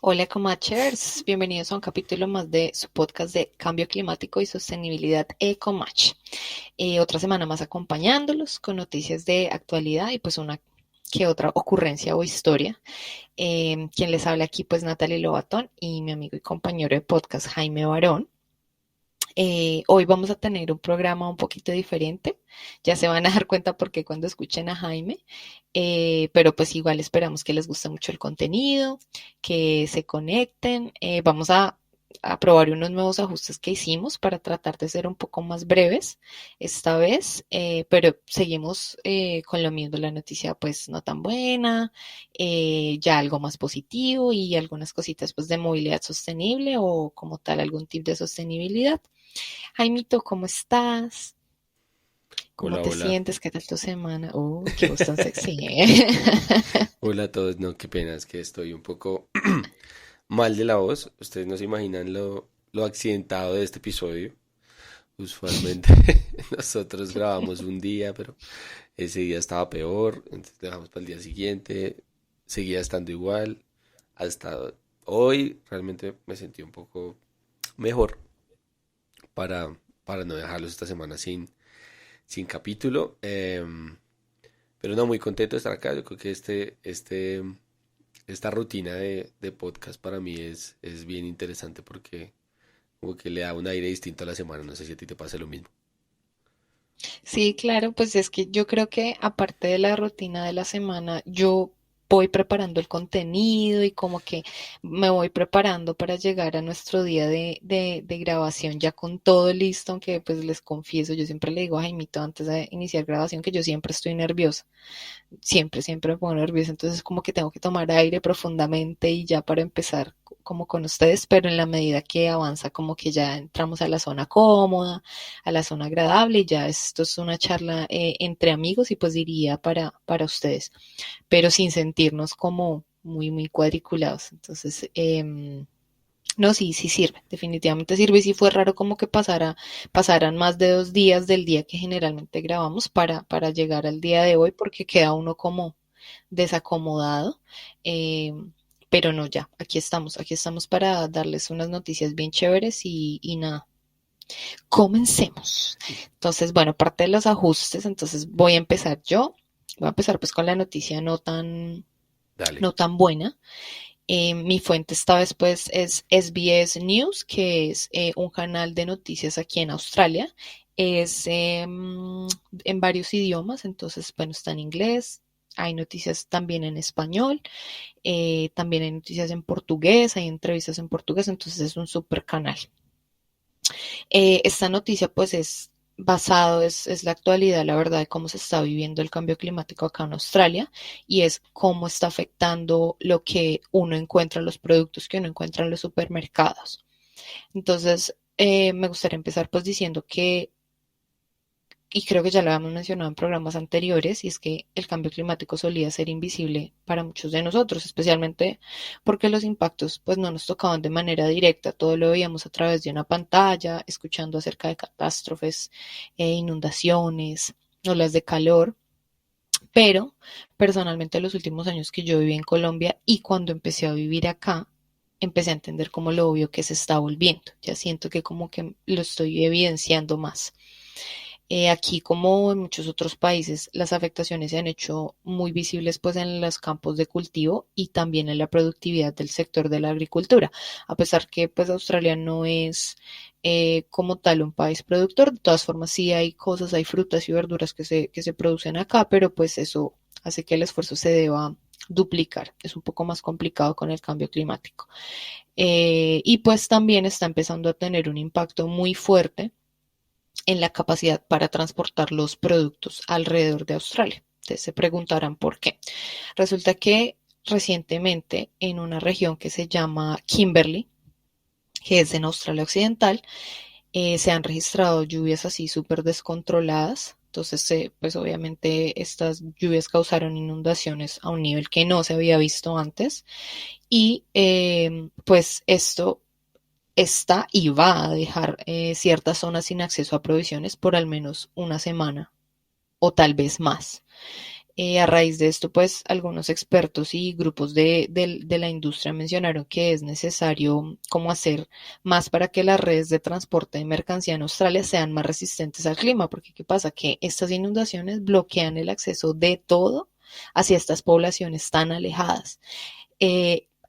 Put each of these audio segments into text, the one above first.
Hola Comachers, bienvenidos a un capítulo más de su podcast de cambio climático y sostenibilidad Ecomatch. Otra semana más acompañándolos con noticias de actualidad y pues una que otra ocurrencia o historia. Quien les habla aquí pues Natalie Lobatón y mi amigo y compañero de podcast Jaime Barón. Hoy vamos a tener un programa un poquito diferente. Ya se van a dar cuenta porque cuando escuchen a Jaime, pero pues igual esperamos que les guste mucho el contenido, que se conecten. Vamos a probar unos nuevos ajustes que hicimos para tratar de ser un poco más breves esta vez, pero seguimos con lo mismo, la noticia pues no tan buena, ya algo más positivo y algunas cositas pues de movilidad sostenible o como tal algún tip de sostenibilidad. Jaimito, ¿cómo estás? ¿Cómo Hola, te hola. sientes? ¿Qué tal tu semana? Uy, qué voz tan sexy, ¿eh? Hola a todos. No, qué pena, es que estoy un poco mal de la voz. Ustedes no se imaginan lo accidentado de este episodio. Usualmente nosotros grabamos un día, pero ese día estaba peor, entonces dejamos para el día siguiente. Seguía estando igual. Hasta hoy realmente me sentí un poco mejor para, para no dejarlos esta semana sin capítulo. Pero no, muy contento de estar acá. Yo creo que esta rutina de podcast para mí es bien interesante porque como que le da un aire distinto a la semana. No sé si a ti te pasa lo mismo. Sí, claro, pues es que yo creo que aparte de la rutina de la semana, yo voy preparando el contenido y como que me voy preparando para llegar a nuestro día de grabación ya con todo listo, aunque pues les confieso, yo siempre le digo a Jaimito antes de iniciar grabación que yo siempre estoy nerviosa. Siempre me pongo nerviosa, entonces como que tengo que tomar aire profundamente y ya para empezar como con ustedes, pero en la medida que avanza como que ya entramos a la zona cómoda, a la zona agradable y ya esto es una charla entre amigos y pues diría para ustedes, pero sin sentirnos como muy cuadriculados. Entonces, no, sí sirve, definitivamente sirve. Y sí fue raro como que pasaran más de 2 días del día que generalmente grabamos para llegar al día de hoy, porque queda uno como desacomodado. Eh, pero no, ya, aquí estamos para darles unas noticias bien chéveres y nada, comencemos. Entonces, bueno, parte de los ajustes, entonces voy a empezar yo. Voy a empezar pues con la noticia Dale. no tan buena. Mi fuente esta vez pues es SBS News, que es un canal de noticias aquí en Australia. Es en varios idiomas, entonces bueno, está en inglés, hay noticias también en español, también hay noticias en portugués, hay entrevistas en portugués, entonces es un super canal. Esta noticia pues es basado, es la actualidad, la verdad, de cómo se está viviendo el cambio climático acá en Australia y es cómo está afectando lo que uno encuentra, los productos que uno encuentra en los supermercados. Entonces, me gustaría empezar pues diciendo que y creo que ya lo habíamos mencionado en programas anteriores, y es que el cambio climático solía ser invisible para muchos de nosotros, especialmente porque los impactos pues no nos tocaban de manera directa, todo lo veíamos a través de una pantalla, escuchando acerca de catástrofes, inundaciones, olas de calor, pero personalmente los últimos años que yo viví en Colombia y cuando empecé a vivir acá, empecé a entender como lo obvio que se está volviendo, ya siento que como que lo estoy evidenciando más. Aquí, como en muchos otros países, las afectaciones se han hecho muy visibles pues en los campos de cultivo y también en la productividad del sector de la agricultura. A pesar que pues Australia no es como tal un país productor, de todas formas sí hay cosas, hay frutas y verduras que se producen acá, pero pues eso hace que el esfuerzo se deba duplicar. Es un poco más complicado con el cambio climático. Y pues también está empezando a tener un impacto muy fuerte en la capacidad para transportar los productos alrededor de Australia. Ustedes se preguntarán por qué. Resulta que recientemente en una región que se llama Kimberley, que es en Australia Occidental, se han registrado lluvias así súper descontroladas. Entonces, pues obviamente estas lluvias causaron inundaciones a un nivel que no se había visto antes. Y pues esto está y va a dejar ciertas zonas sin acceso a provisiones por al menos una semana o tal vez más. A raíz de esto, pues algunos expertos y grupos de la industria mencionaron que es necesario cómo hacer más para que las redes de transporte de mercancía en Australia sean más resistentes al clima, porque ¿qué pasa? Que estas inundaciones bloquean el acceso de todo hacia estas poblaciones tan alejadas.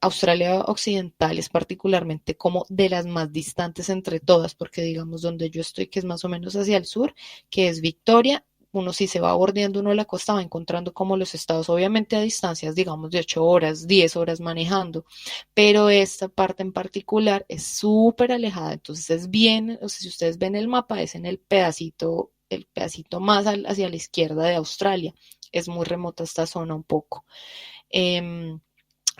Australia Occidental es particularmente como de las más distantes entre todas, porque digamos donde yo estoy, que es más o menos hacia el sur, que es Victoria, uno si se va bordeando uno de la costa va encontrando como los estados, obviamente a distancias, digamos, de 8 horas, 10 horas manejando, pero esta parte en particular es súper alejada, entonces es bien, o sea, si ustedes ven el mapa, es en el pedacito más hacia la izquierda de Australia, es muy remota esta zona un poco. Eh,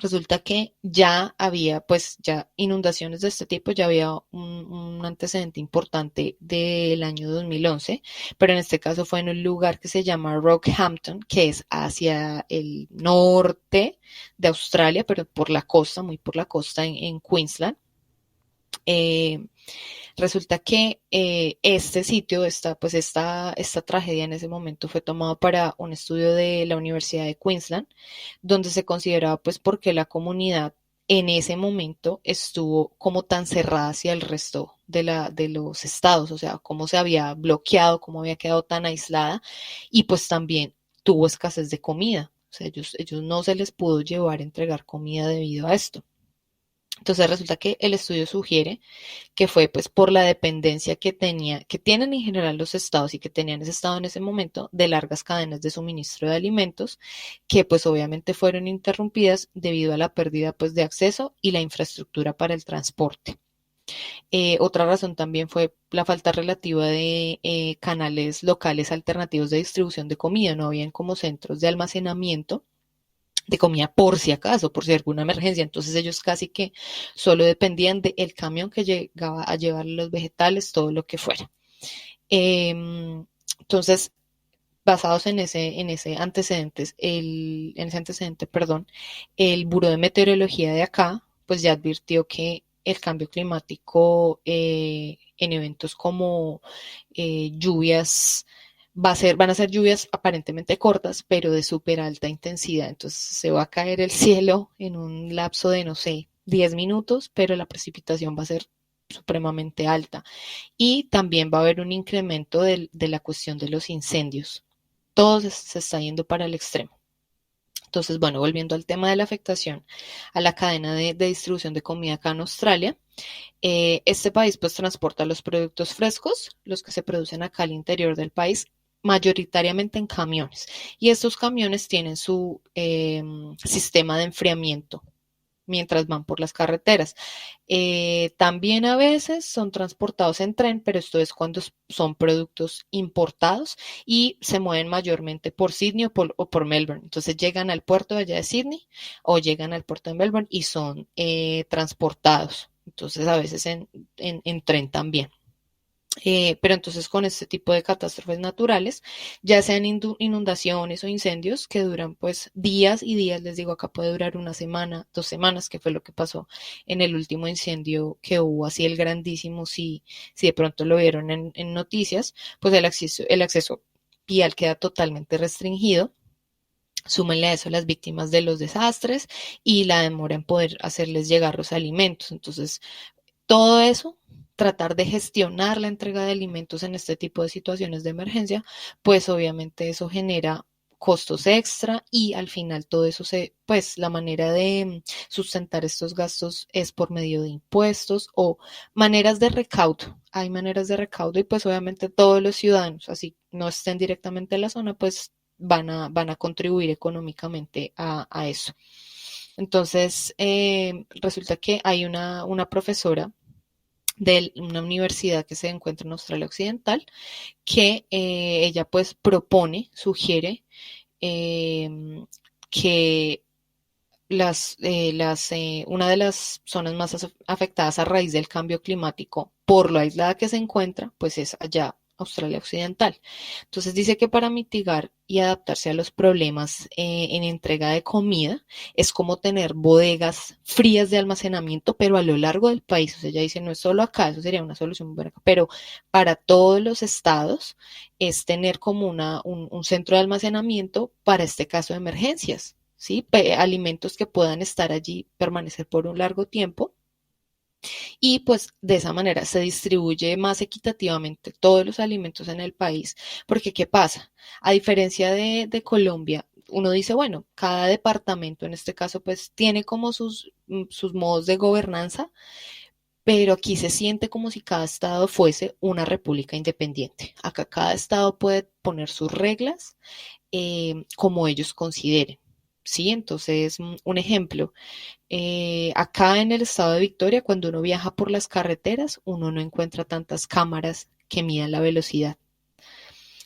Resulta que ya había, pues ya inundaciones de este tipo, ya había un antecedente importante del año 2011, pero en este caso fue en un lugar que se llama Rockhampton, que es hacia el norte de Australia, pero por la costa, muy por la costa en Queensland. Eh, Resulta que este sitio, esta tragedia en ese momento fue tomado para un estudio de la Universidad de Queensland, donde se consideraba pues por qué la comunidad en ese momento estuvo como tan cerrada hacia el resto de los estados, o sea, cómo se había bloqueado, cómo había quedado tan aislada y pues también tuvo escasez de comida. O sea, ellos no se les pudo llevar a entregar comida debido a esto. Entonces resulta que el estudio sugiere que fue pues por la dependencia que tienen en general los estados y que tenían ese estado en ese momento de largas cadenas de suministro de alimentos, que pues obviamente fueron interrumpidas debido a la pérdida pues de acceso y la infraestructura para el transporte. Otra razón también fue la falta relativa de canales locales alternativos de distribución de comida, no habían como centros de almacenamiento de comida por si acaso, por si alguna emergencia. Entonces ellos casi que solo dependían del camión que llegaba a llevar los vegetales, todo lo que fuera. Entonces, basados en ese antecedente, perdón, el Buró de Meteorología de acá, pues ya advirtió que el cambio climático en eventos como lluvias van a ser lluvias aparentemente cortas, pero de súper alta intensidad. Entonces se va a caer el cielo en un lapso de, no sé, 10 minutos, pero la precipitación va a ser supremamente alta. Y también va a haber un incremento de la cuestión de los incendios. Todo se está yendo para el extremo. Entonces, bueno, volviendo al tema de la afectación a la cadena de distribución de comida acá en Australia, este país pues transporta los productos frescos, los que se producen acá al interior del país, mayoritariamente en camiones. Y estos camiones tienen su sistema de enfriamiento mientras van por las carreteras. También a veces son transportados en tren, pero esto es cuando son productos importados y se mueven mayormente por Sydney o por Melbourne. Entonces llegan al puerto de allá de Sydney o llegan al puerto de Melbourne y son transportados. Entonces a veces en tren también. Pero entonces con este tipo de catástrofes naturales, ya sean inundaciones o incendios que duran pues días y días, les digo, acá puede durar una semana, 2 semanas, que fue lo que pasó en el último incendio que hubo, así el grandísimo, si de pronto lo vieron en noticias, pues el acceso vial queda totalmente restringido. Súmenle a eso las víctimas de los desastres y la demora en poder hacerles llegar los alimentos. Entonces, todo eso, tratar de gestionar la entrega de alimentos en este tipo de situaciones de emergencia, pues obviamente eso genera costos extra y al final todo eso pues la manera de sustentar estos gastos es por medio de impuestos o maneras de recaudo. Hay maneras de recaudo y pues obviamente todos los ciudadanos, así no estén directamente en la zona, pues van a contribuir económicamente a eso. Entonces, resulta que hay una profesora de una universidad que se encuentra en Australia Occidental, que ella pues sugiere eh, que una de las zonas más afectadas a raíz del cambio climático, por lo aislada que se encuentra, pues es allá Australia Occidental. Entonces dice que para mitigar y adaptarse a los problemas en entrega de comida es como tener bodegas frías de almacenamiento, pero a lo largo del país. O sea, ella dice, no es solo acá, eso sería una solución muy buena, pero para todos los estados es tener como un centro de almacenamiento para este caso de emergencias. ¿Sí? Alimentos que puedan estar allí, permanecer por un largo tiempo y pues de esa manera se distribuye más equitativamente todos los alimentos en el país. Porque ¿qué pasa? A diferencia de Colombia, uno dice, bueno, cada departamento en este caso pues tiene como sus modos de gobernanza, pero aquí se siente como si cada estado fuese una república independiente. Acá cada estado puede poner sus reglas como ellos consideren. Sí, entonces un ejemplo, acá en el estado de Victoria, cuando uno viaja por las carreteras, uno no encuentra tantas cámaras que midan la velocidad,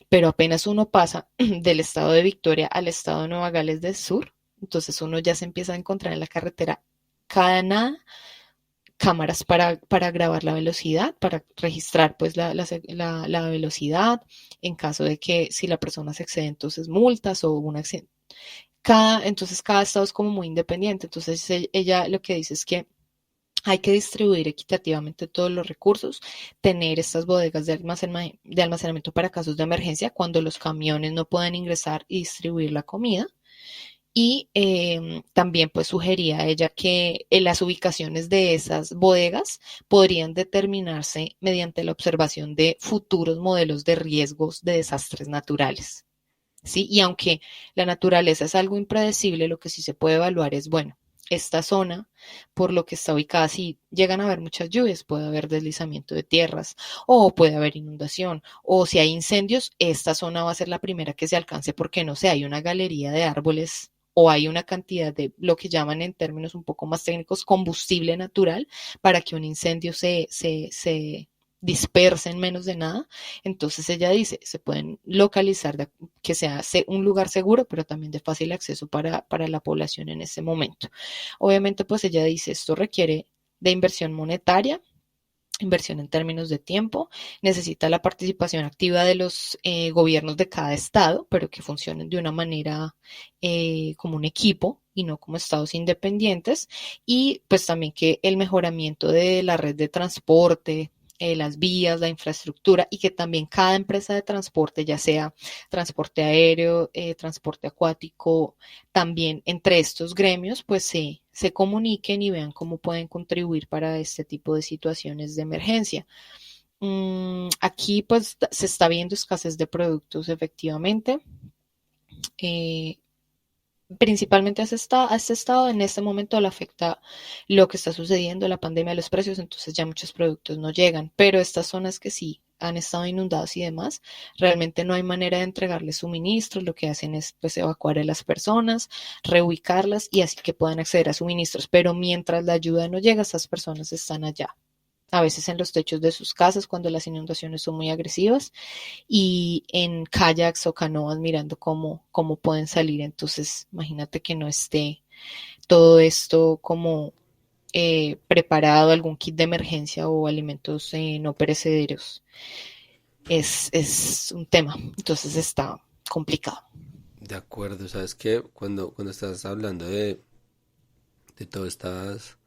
pero apenas uno pasa del estado de Victoria al estado de Nueva Gales del Sur, entonces uno ya se empieza a encontrar en la carretera cada nada cámaras para grabar la velocidad, para registrar pues la velocidad, en caso de que si la persona se excede, entonces multas o un accidente. Entonces cada estado es como muy independiente. Entonces ella lo que dice es que hay que distribuir equitativamente todos los recursos, tener estas bodegas de almacenamiento para casos de emergencia cuando los camiones no puedan ingresar y distribuir la comida. Y también pues sugería a ella que las ubicaciones de esas bodegas podrían determinarse mediante la observación de futuros modelos de riesgos de desastres naturales. ¿Sí? Y aunque la naturaleza es algo impredecible, lo que sí se puede evaluar es, bueno, esta zona, por lo que está ubicada, si llegan a haber muchas lluvias, puede haber deslizamiento de tierras, o puede haber inundación, o si hay incendios, esta zona va a ser la primera que se alcance porque, no sé, hay una galería de árboles o hay una cantidad de lo que llaman en términos un poco más técnicos combustible natural para que un incendio se disperse en menos de nada. Entonces ella dice, se pueden localizar que sea un lugar seguro, pero también de fácil acceso para la población en ese momento. Obviamente, pues ella dice, esto requiere de inversión monetaria, inversión en términos de tiempo, necesita la participación activa de los gobiernos de cada estado, pero que funcionen de una manera como un equipo y no como estados independientes, y pues también que el mejoramiento de la red de transporte, las vías, la infraestructura y que también cada empresa de transporte, ya sea transporte aéreo, transporte acuático, también entre estos gremios, pues se comuniquen y vean cómo pueden contribuir para este tipo de situaciones de emergencia. Aquí pues se está viendo escasez de productos efectivamente. Eh, Principalmente a este estado, en este momento le afecta lo que está sucediendo, la pandemia de los precios, entonces ya muchos productos no llegan, pero estas zonas que sí han estado inundadas y demás, realmente no hay manera de entregarles suministros, lo que hacen es pues evacuar a las personas, reubicarlas y así que puedan acceder a suministros, pero mientras la ayuda no llega, estas personas están allá, a veces en los techos de sus casas cuando las inundaciones son muy agresivas y en kayaks o canoas mirando cómo pueden salir. Entonces, imagínate que no esté todo esto como preparado, algún kit de emergencia o alimentos no perecederos. Es un tema, entonces está complicado. De acuerdo, ¿sabes qué? Cuando estás hablando de todas estas,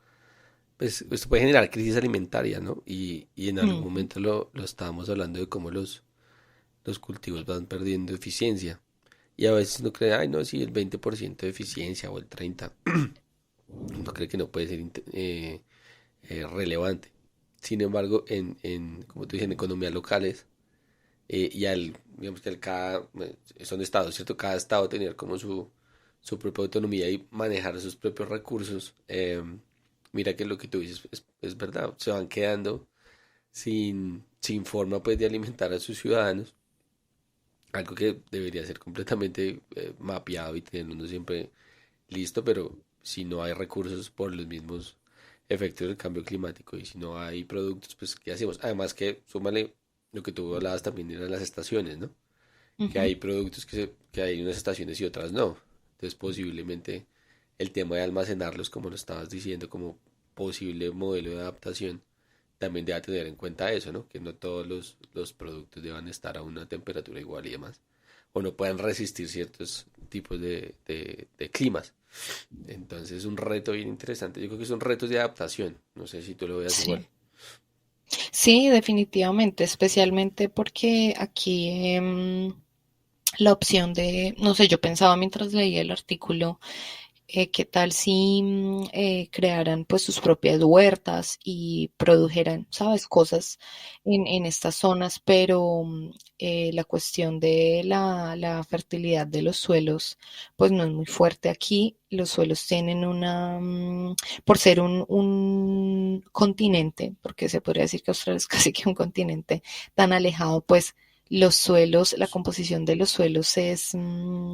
pues esto puede generar crisis alimentaria, ¿no? Y en algún Mm, momento lo estábamos hablando de cómo los cultivos van perdiendo eficiencia. Y a veces uno cree, ay, no, sí, el 20% de eficiencia o el 30%, uno cree que no puede ser relevante. Sin embargo, como tú dices, en economías locales, digamos que son estados, ¿cierto? Cada estado tener como su propia autonomía y manejar sus propios recursos. Mira que lo que tú dices es verdad, se van quedando sin forma pues de alimentar a sus ciudadanos, algo que debería ser completamente mapeado y tener uno siempre listo, pero si no hay recursos por los mismos efectos del cambio climático y si no hay productos, pues ¿qué hacemos? Además que súmale lo que tú hablabas también eran las estaciones, ¿no? Que ujú. hay productos que hay unas estaciones y otras no. Entonces posiblemente el tema de almacenarlos, como lo estabas diciendo, como posible modelo de adaptación, también debe tener en cuenta eso, ¿no? Que no todos los productos deban estar a una temperatura igual y demás. O no puedan resistir ciertos tipos de climas. Entonces es un reto bien interesante. Yo creo que son retos de adaptación. No sé si tú lo veas igual. Sí. Sí, definitivamente, especialmente porque aquí la opción de, no sé, yo pensaba mientras leía el artículo, qué tal si crearan pues sus propias huertas y produjeran, sabes, cosas en estas zonas, pero la cuestión de la fertilidad de los suelos pues no es muy fuerte aquí. Los suelos tienen por ser un continente, porque se podría decir que Australia es casi que un continente tan alejado, pues los suelos, la composición de los suelos es,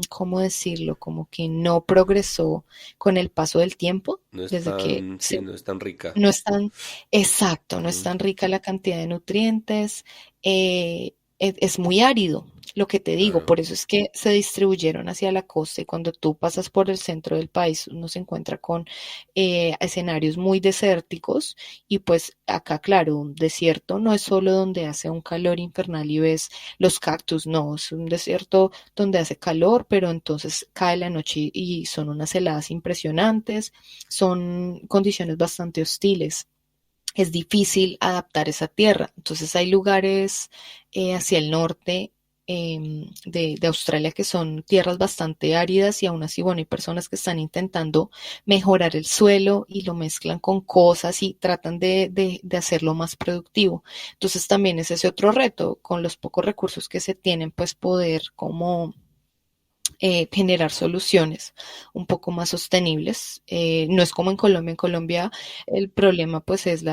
¿cómo decirlo? Como que no progresó con el paso del tiempo, No es desde que tan, sí, no es tan rica. no es tan, exacto, no es Ujú. tan rica la cantidad de nutrientes, es muy árido, lo que te digo, Claro. por eso es que se distribuyeron hacia la costa y cuando tú pasas por el centro del país uno se encuentra con escenarios muy desérticos y pues acá, claro, un desierto no es solo donde hace un calor infernal y ves los cactus, no, es un desierto donde hace calor, pero entonces cae la noche y son unas heladas impresionantes, son condiciones bastante hostiles. Es difícil adaptar esa tierra. Entonces hay lugares hacia el norte de Australia que son tierras bastante áridas y aún así, bueno, hay personas que están intentando mejorar el suelo y lo mezclan con cosas y tratan de hacerlo más productivo. Entonces también es ese otro reto, con los pocos recursos que se tienen, pues poder como generar soluciones un poco más sostenibles. No es como en Colombia. En Colombia el problema pues es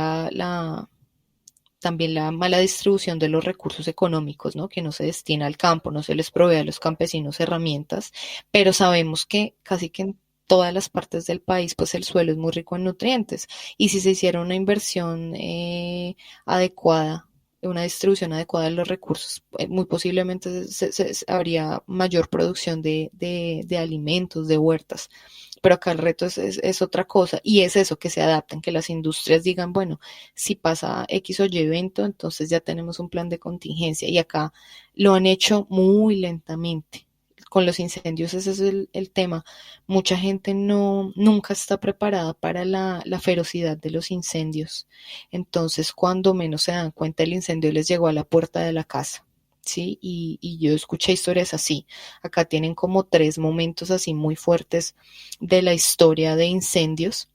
también la mala distribución de los recursos económicos, ¿no? Que no se destina al campo, no se les provee a los campesinos herramientas, pero sabemos que casi que en todas las partes del país, pues el suelo es muy rico en nutrientes. Y si se hiciera una inversión adecuada, una distribución adecuada de los recursos, muy posiblemente habría mayor producción de alimentos, de huertas. Pero acá el reto es otra cosa y es eso, que se adapten, que las industrias digan, bueno, si pasa X o Y evento, entonces ya tenemos un plan de contingencia y acá lo han hecho muy lentamente. Con los incendios ese es el tema. Mucha gente nunca está preparada para la ferocidad de los incendios. Entonces, cuando menos se dan cuenta, el incendio les llegó a la puerta de la casa. Sí, y yo escuché historias así. Acá tienen como tres momentos así muy fuertes de la historia de incendios.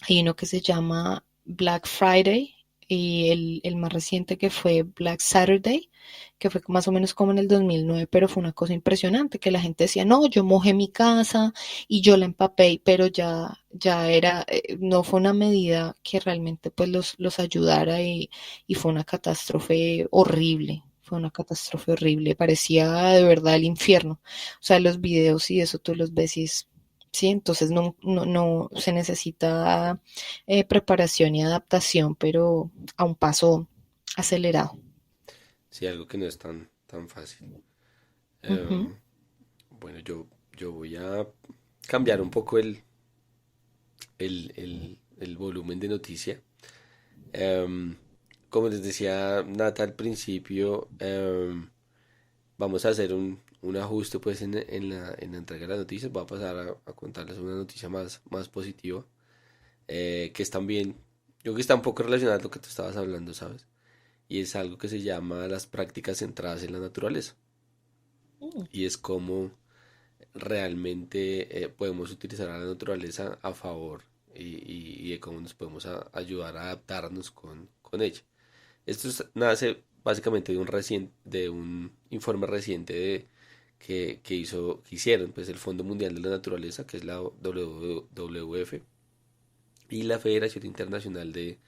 Hay uno que se llama Black Friday y el más reciente que fue Black Saturday, que fue más o menos como en el 2009, pero fue una cosa impresionante, que la gente decía, no, yo mojé mi casa y yo la empapé, pero ya era, no fue una medida que realmente pues los ayudara y fue una catástrofe horrible. Fue una catástrofe horrible, parecía de verdad el infierno. O sea, los videos y eso tú los ves y sí, entonces no se necesita preparación y adaptación, pero a un paso acelerado. Sí, algo que no es tan fácil. Ujú. Em, bueno, yo voy a cambiar un poco el volumen de noticia. Em, Como les decía Nata al principio, vamos a hacer un ajuste pues en la entrega de las noticias. Voy a pasar a contarles una noticia más positiva, que es también, yo creo que está un poco relacionada a lo que tú estabas hablando, ¿sabes? Y es algo que se llama las prácticas centradas en la naturaleza. Mm. Y es como realmente podemos utilizar a la naturaleza a favor y de cómo nos podemos ayudar a adaptarnos con ella. Nace básicamente de un informe reciente que hicieron pues, el Fondo Mundial de la Naturaleza, que es la WWF, y la Federación Internacional de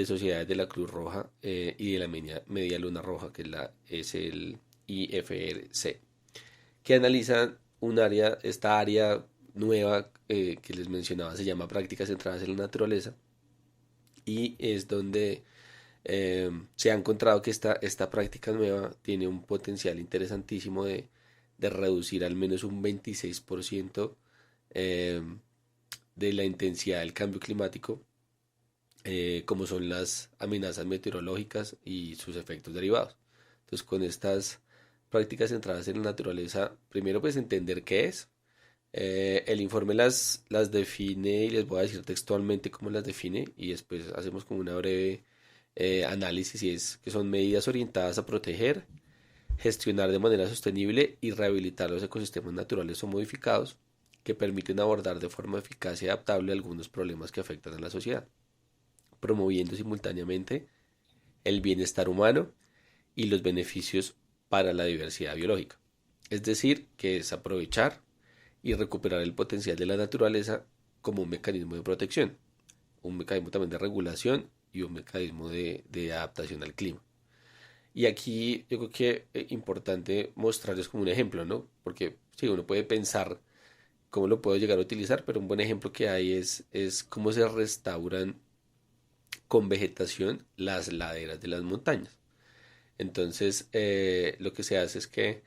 Sociedades de la Cruz Roja y de la Media Luna Roja, es el IFRC, que analizan esta área nueva que les mencionaba, se llama Prácticas Centradas en la Naturaleza, y es donde se ha encontrado que esta práctica nueva tiene un potencial interesantísimo de reducir al menos un 26% eh, de la intensidad del cambio climático como son las amenazas meteorológicas y sus efectos derivados. Entonces, con estas prácticas centradas en la naturaleza, primero pues entender qué es. El informe las define y les voy a decir textualmente cómo las define y después hacemos como una breve análisis y es que son medidas orientadas a proteger, gestionar de manera sostenible y rehabilitar los ecosistemas naturales o modificados que permiten abordar de forma eficaz y adaptable algunos problemas que afectan a la sociedad, promoviendo simultáneamente el bienestar humano y los beneficios para la diversidad biológica. Es decir, que es aprovechar y recuperar el potencial de la naturaleza como un mecanismo de protección, un mecanismo también de regulación y un mecanismo de adaptación al clima. Y aquí yo creo que es importante mostrarles como un ejemplo, ¿no? Porque sí, uno puede pensar cómo lo puedo llegar a utilizar, pero un buen ejemplo que hay es cómo se restauran con vegetación las laderas de las montañas. Entonces, lo que se hace es que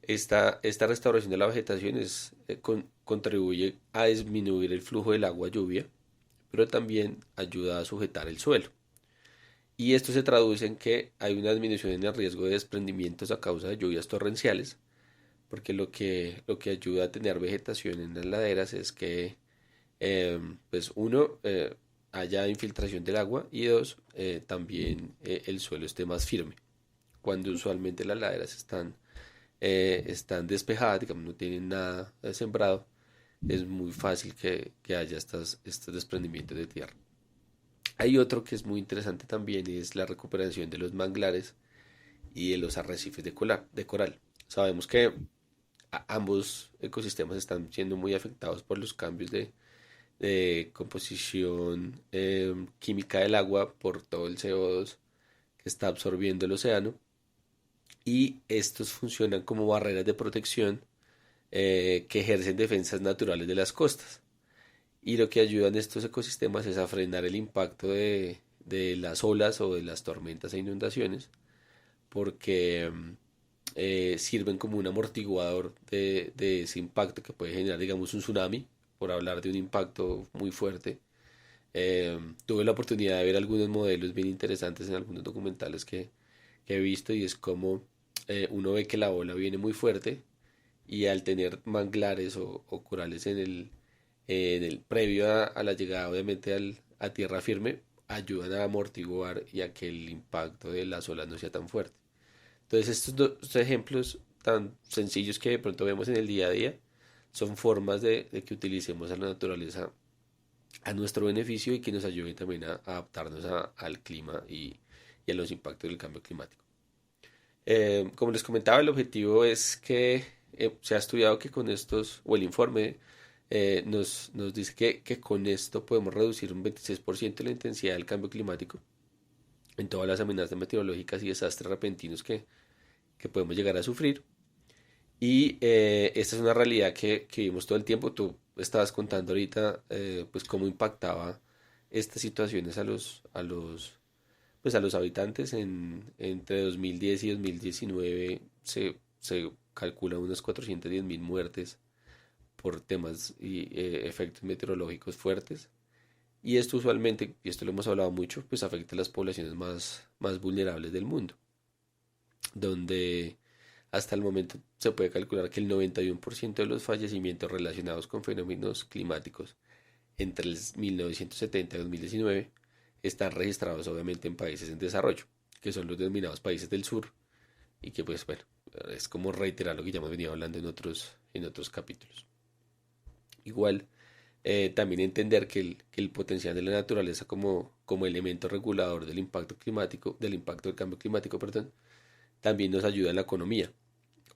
esta restauración de la vegetación contribuye a disminuir el flujo del agua lluvia, pero también ayuda a sujetar el suelo. Y esto se traduce en que hay una disminución en el riesgo de desprendimientos a causa de lluvias torrenciales, porque lo que ayuda a tener vegetación en las laderas es que, pues uno, haya infiltración del agua y dos, también el suelo esté más firme. Cuando usualmente las laderas están despejadas, digamos, no tienen nada sembrado, es muy fácil que haya estos desprendimientos de tierra. Hay otro que es muy interesante también y es la recuperación de los manglares y de los arrecifes de coral. Sabemos que ambos ecosistemas están siendo muy afectados por los cambios de composición química del agua por todo el CO2 que está absorbiendo el océano y estos funcionan como barreras de protección que ejercen defensas naturales de las costas. Y lo que ayudan estos ecosistemas es a frenar el impacto de las olas o de las tormentas e inundaciones, porque sirven como un amortiguador de ese impacto que puede generar, digamos, un tsunami, por hablar de un impacto muy fuerte. Tuve la oportunidad de ver algunos modelos bien interesantes en algunos documentales que he visto y es como uno ve que la ola viene muy fuerte y al tener manglares o corales en el previo a la llegada obviamente a tierra firme, ayudan a amortiguar y a que el impacto de las olas no sea tan fuerte. Entonces estos dos ejemplos tan sencillos que de pronto vemos en el día a día son formas de que utilicemos a la naturaleza a nuestro beneficio y que nos ayuden también a adaptarnos al clima y a los impactos del cambio climático. Como les comentaba, el objetivo es que se ha estudiado que con estos, o el informe nos dice que con esto podemos reducir un 26% la intensidad del cambio climático en todas las amenazas meteorológicas y desastres repentinos que podemos llegar a sufrir. Y esta es una realidad que vimos todo el tiempo. Tú estabas contando ahorita pues cómo impactaba estas situaciones pues a los habitantes. Entre 2010 y 2019 se calcula unas 410.000 muertes por temas y efectos meteorológicos fuertes. Y esto usualmente, y esto lo hemos hablado mucho, pues afecta a las poblaciones más vulnerables del mundo, donde hasta el momento se puede calcular que el 91% de los fallecimientos relacionados con fenómenos climáticos entre el 1970 y 2019 están registrados obviamente en países en desarrollo, que son los denominados países del sur, y que pues bueno, es como reiterar lo que ya hemos venido hablando en otros capítulos. Igual, también entender que el potencial de la naturaleza como elemento regulador del impacto del cambio climático, perdón, también nos ayuda en la economía,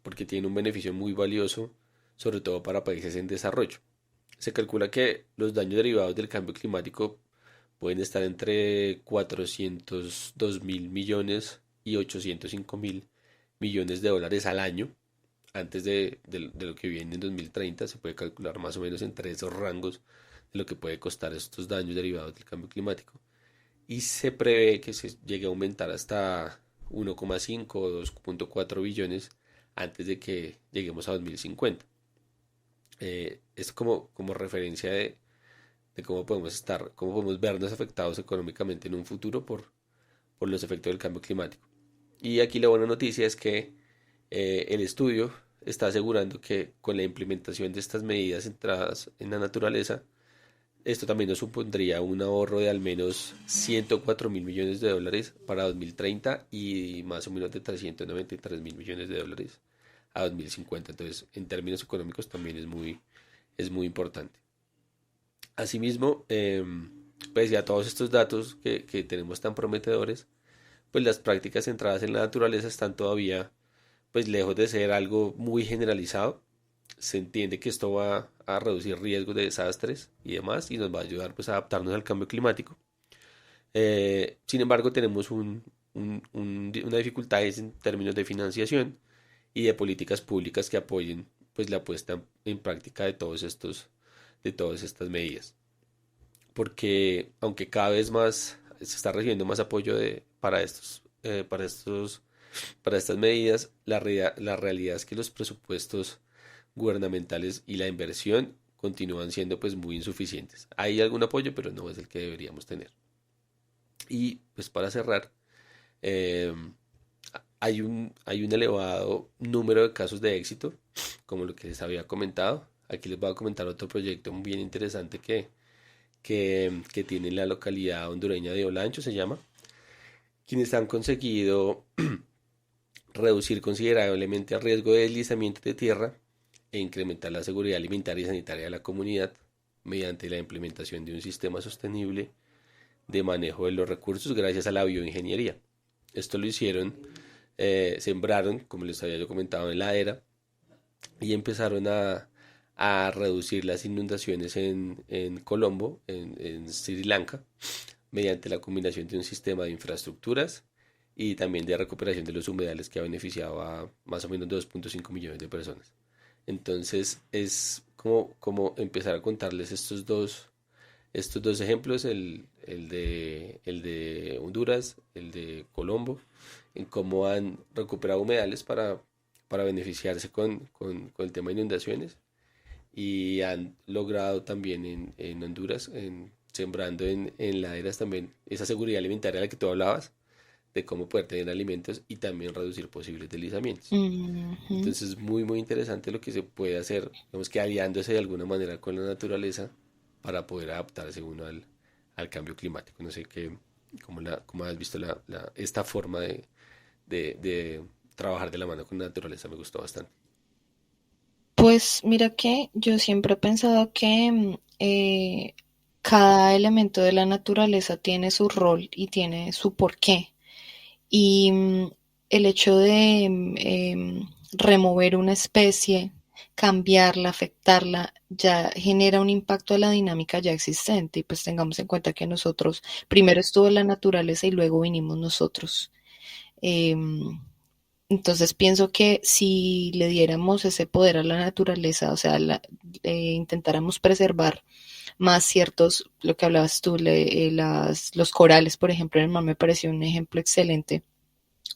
porque tiene un beneficio muy valioso, sobre todo para países en desarrollo. Se calcula que los daños derivados del cambio climático pueden estar entre 402.000 millones y 805.000 millones de dólares al año. Antes de lo que viene en 2030 se puede calcular más o menos entre esos rangos de lo que puede costar estos daños derivados del cambio climático. Y se prevé que se llegue a aumentar hasta 1,5 o 2,4 billones antes de que lleguemos a 2050. Es como referencia de cómo podemos vernos afectados económicamente en un futuro por los efectos del cambio climático. Y aquí la buena noticia es que el estudio está asegurando que con la implementación de estas medidas centradas en la naturaleza, esto también nos supondría un ahorro de al menos 104 mil millones de dólares para 2030 y más o menos de 393 mil millones de dólares a 2050. Entonces, en términos económicos también es muy importante. Asimismo, pese a todos estos datos que tenemos tan prometedores, pues las prácticas centradas en la naturaleza están todavía pues lejos de ser algo muy generalizado. Se entiende que esto va a reducir riesgos de desastres y demás y nos va a ayudar pues a adaptarnos al cambio climático. Sin embargo, tenemos una dificultad en términos de financiación y de políticas públicas que apoyen pues la puesta en práctica de todas estas medidas. Porque aunque cada vez más se está recibiendo más apoyo para estas medidas, la realidad es que los presupuestos gubernamentales y la inversión continúan siendo pues muy insuficientes. Hay algún apoyo, pero no es el que deberíamos tener. Y pues para cerrar, eh, hay un elevado número de casos de éxito, como lo que les había comentado. Aquí les voy a comentar otro proyecto muy bien interesante que tiene en la localidad hondureña de Olancho, se llama, quienes han conseguido reducir considerablemente el riesgo de deslizamiento de tierra e incrementar la seguridad alimentaria y sanitaria de la comunidad mediante la implementación de un sistema sostenible de manejo de los recursos gracias a la bioingeniería. Esto lo hicieron, sembraron, como les había yo comentado, en la era y empezaron a reducir las inundaciones en Colombo, en Sri Lanka, mediante la combinación de un sistema de infraestructuras y también de recuperación de los humedales que ha beneficiado a más o menos 2.5 millones de personas. Entonces es como empezar a contarles estos dos ejemplos, el de Honduras, el de Colombo, en cómo han recuperado humedales para beneficiarse con el tema de inundaciones y han logrado también en Honduras, sembrando en laderas también esa seguridad alimentaria de la que tú hablabas, de cómo poder tener alimentos y también reducir posibles deslizamientos. Ujú. Entonces es muy muy interesante lo que se puede hacer, digamos que aliándose de alguna manera con la naturaleza para poder adaptarse uno al cambio climático. No sé cómo has visto esta forma de trabajar de la mano con la naturaleza, me gustó bastante. Pues mira que yo siempre he pensado que cada elemento de la naturaleza tiene su rol y tiene su porqué. Y el hecho de remover una especie, cambiarla, afectarla, ya genera un impacto a la dinámica ya existente. Y pues tengamos en cuenta que nosotros, primero estuvo la naturaleza y luego vinimos nosotros. Em, entonces pienso que si le diéramos ese poder a la naturaleza, o sea, intentáramos preservar más ciertos, lo que hablabas tú, los corales, por ejemplo, en el mar me pareció un ejemplo excelente,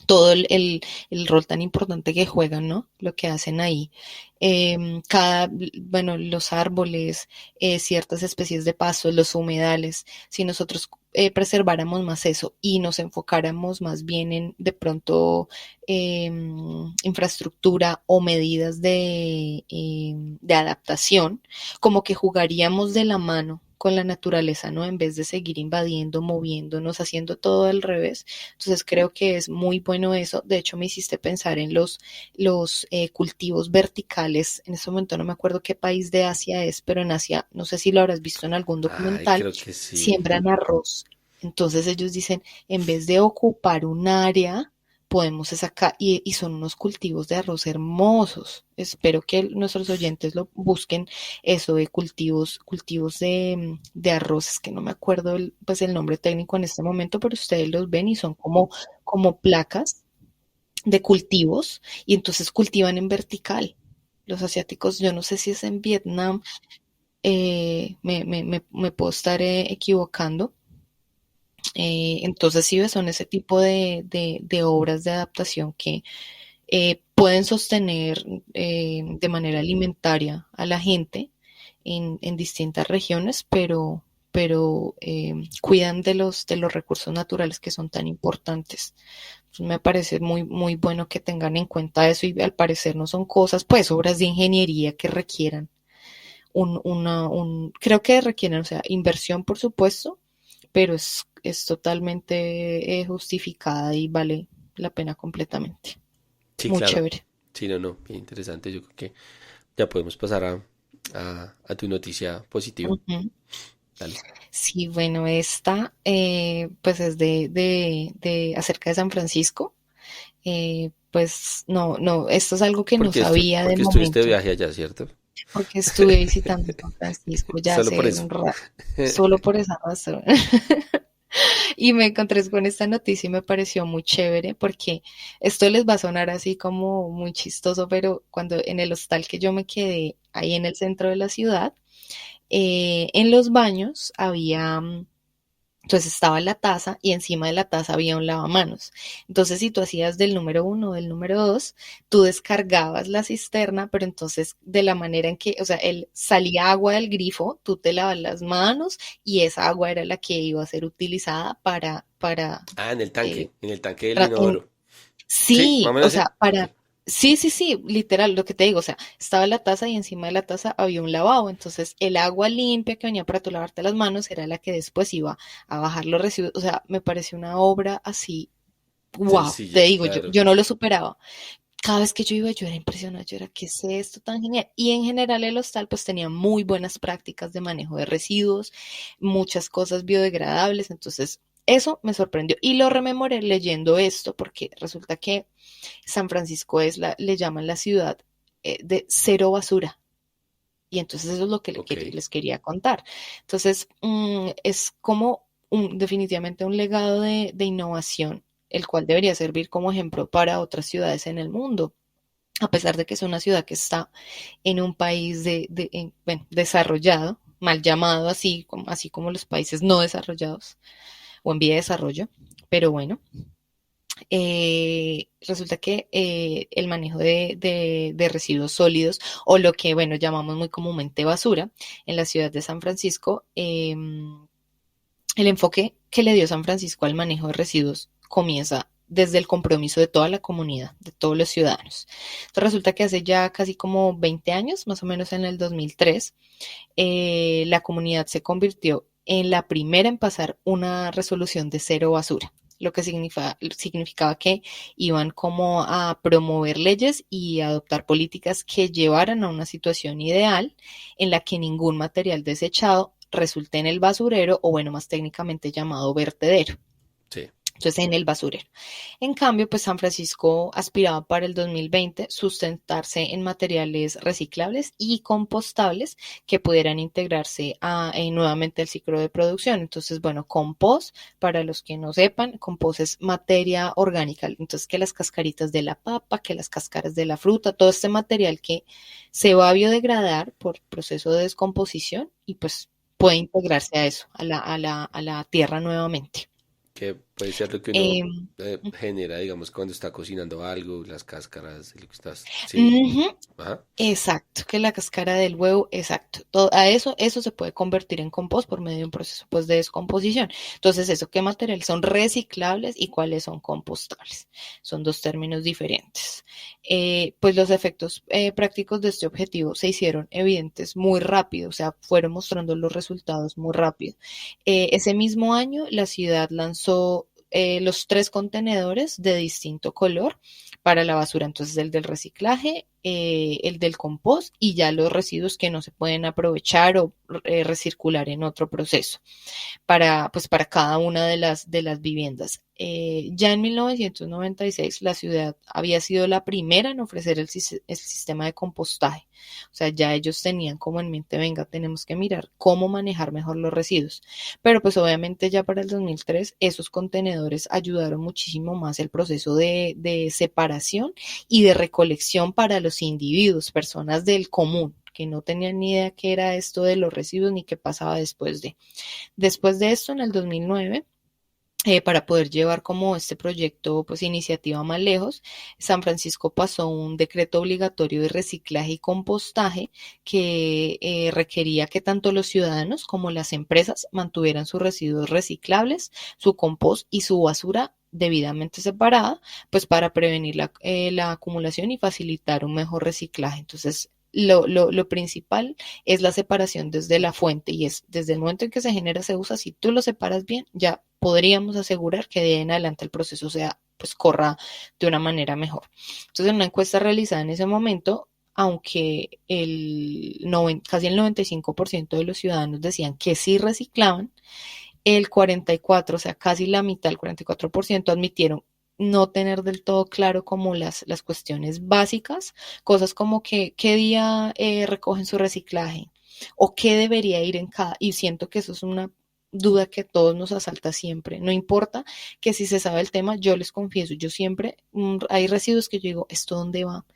todo el rol tan importante que juegan, ¿no? Lo que hacen ahí. Bueno, los árboles, ciertas especies de pastos, los humedales, si nosotros preserváramos más eso y nos enfocáramos más bien en de pronto infraestructura o medidas de adaptación, como que jugaríamos de la mano con la naturaleza, ¿no? En vez de seguir invadiendo, moviéndonos, haciendo todo al revés. Entonces creo que es muy bueno eso. De hecho, me hiciste pensar en los cultivos verticales. En este momento no me acuerdo qué país de Asia es, pero en Asia, no sé si lo habrás visto en algún Ay, documental, creo que sí. siembran arroz. Entonces ellos dicen, en vez de ocupar un área, podemos sacar, y son unos cultivos de arroz hermosos. Espero que nuestros oyentes lo busquen, eso de cultivos de arroz, es que no me acuerdo pues el nombre técnico en este momento, pero ustedes los ven y son como placas de cultivos y entonces cultivan en vertical. Los asiáticos, yo no sé si es en Vietnam, me puedo estar equivocando. Entonces, sí, son ese tipo de obras de adaptación que pueden sostener de manera alimentaria a la gente en distintas regiones, pero cuidan de los recursos naturales que son tan importantes. Entonces, me parece muy, muy bueno que tengan en cuenta eso y al parecer no son cosas, pues, obras de ingeniería que requieran creo que requieren, o sea, inversión por supuesto, pero es totalmente justificada y vale la pena completamente. Sí, Muy claro. chévere. Sí, no, no, bien interesante. Yo creo que ya podemos pasar a tu noticia positiva. Ujú. Dale. Sí, bueno, esta pues es de acerca de San Francisco. Pues no, no, esto es algo que no sabía de Porque estuviste de momento, viaje allá, ¿cierto? porque estuve visitando San Francisco ya Solo por hace eso. un rato, solo por esa razón. Y me encontré con esta noticia y me pareció muy chévere porque esto les va a sonar así como muy chistoso, pero cuando en el hostal que yo me quedé ahí en el centro de la ciudad, en los baños había entonces estaba la taza y encima de la taza había un lavamanos. Entonces, si tú hacías del número uno o del número dos, tú descargabas la cisterna, pero entonces de la manera en que, o sea, él salía agua del grifo, tú te lavas las manos y esa agua era la que iba a ser utilizada Ah, eh, en el tanque del tra- en- inodoro. Sí, más sí, o o menos sí. sea, Ok. sí, sí, sí, literal, lo que te digo, o sea, estaba la taza y encima de la taza había un lavabo, entonces el agua limpia que venía para tú lavarte las manos era la que después iba a bajar los residuos, o sea, me pareció una obra así, wow, te Sencilla, digo, claro. yo no lo superaba. Cada vez que yo iba, yo era impresionada, yo era, ¿qué es esto tan genial? Y en general el hostal pues tenía muy buenas prácticas de manejo de residuos, muchas cosas biodegradables, entonces eso me sorprendió y lo rememoré leyendo esto porque resulta que San Francisco le llaman la ciudad de cero basura. Y entonces eso es lo que Ok, les quería contar. Entonces, es como definitivamente un legado de innovación, el cual debería servir como ejemplo para otras ciudades en el mundo, a pesar de que es una ciudad que está en un país bueno, desarrollado, mal llamado así como los países no desarrollados o en vía de desarrollo, pero bueno, resulta que el manejo de residuos sólidos o lo que, bueno, llamamos muy comúnmente basura en la ciudad de San Francisco, el enfoque que le dio San Francisco al manejo de residuos comienza desde el compromiso de toda la comunidad, de todos los ciudadanos. Entonces resulta que hace ya casi como 20 años, más o menos en el 2003, la comunidad se convirtió en la primera en pasar una resolución de cero basura, lo que significaba que iban como a promover leyes y adoptar políticas que llevaran a una situación ideal en la que ningún material desechado resulte en el basurero o bueno, más técnicamente llamado vertedero. sí. Entonces, en el basurero. En cambio, pues San Francisco aspiraba para el 2020 sustentarse en materiales reciclables y compostables que pudieran integrarse nuevamente al ciclo de producción. Entonces, bueno, compost, para los que no sepan, compost es materia orgánica. Entonces, que las cascaritas de la papa, que las cáscaras de la fruta, todo este material que se va a biodegradar por proceso de descomposición y pues puede integrarse a eso, a la tierra nuevamente. Que puede ser lo que uno Eh, genera, digamos, cuando está cocinando algo, las cáscaras, lo que estás. Sí. Ujú, Ajá. exacto, que la cáscara del huevo, exacto. Eso se puede convertir en compost por medio de un proceso pues, de descomposición. Entonces, ¿eso qué materiales son reciclables y cuáles son compostables? Son dos términos diferentes. Pues los efectos prácticos de este objetivo se hicieron evidentes muy rápido, o sea, fueron mostrando los resultados muy rápido. Ese mismo año, la ciudad lanzó los tres contenedores de distinto color para la basura. Entonces, el del reciclaje, el del compost y ya los residuos que no se pueden aprovechar o recircular en otro proceso pues, para cada una de las viviendas. Ya en 1996 la ciudad había sido la primera en ofrecer el sistema de compostaje. O sea, ya ellos tenían como en mente, venga, tenemos que mirar cómo manejar mejor los residuos. Pero pues obviamente ya para el 2003 esos contenedores ayudaron muchísimo más el proceso de separación y de recolección para los individuos, personas del común que no tenían ni idea qué era esto de los residuos ni qué pasaba después de. Después de esto, en el 2009, para poder llevar como este proyecto, pues iniciativa más lejos, San Francisco pasó un decreto obligatorio de reciclaje y compostaje que requería que tanto los ciudadanos como las empresas mantuvieran sus residuos reciclables, su compost y su basura debidamente separada, pues para prevenir la acumulación y facilitar un mejor reciclaje. Entonces, lo principal es la separación desde la fuente y es desde el momento en que se genera, se usa, si tú lo separas bien, ya podríamos asegurar que de ahí en adelante el proceso sea, pues corra de una manera mejor. Entonces, en una encuesta realizada en ese momento, aunque casi el 95% de los ciudadanos decían que sí reciclaban, el 44%, o sea, casi la mitad, el 44% admitieron no tener del todo claro como las cuestiones básicas, cosas como que qué día recogen su reciclaje o qué debería ir en cada, y siento que eso es una duda que a todos nos asalta siempre, no importa que si se sabe el tema, yo les confieso, yo siempre, hay residuos que yo digo, ¿esto dónde va?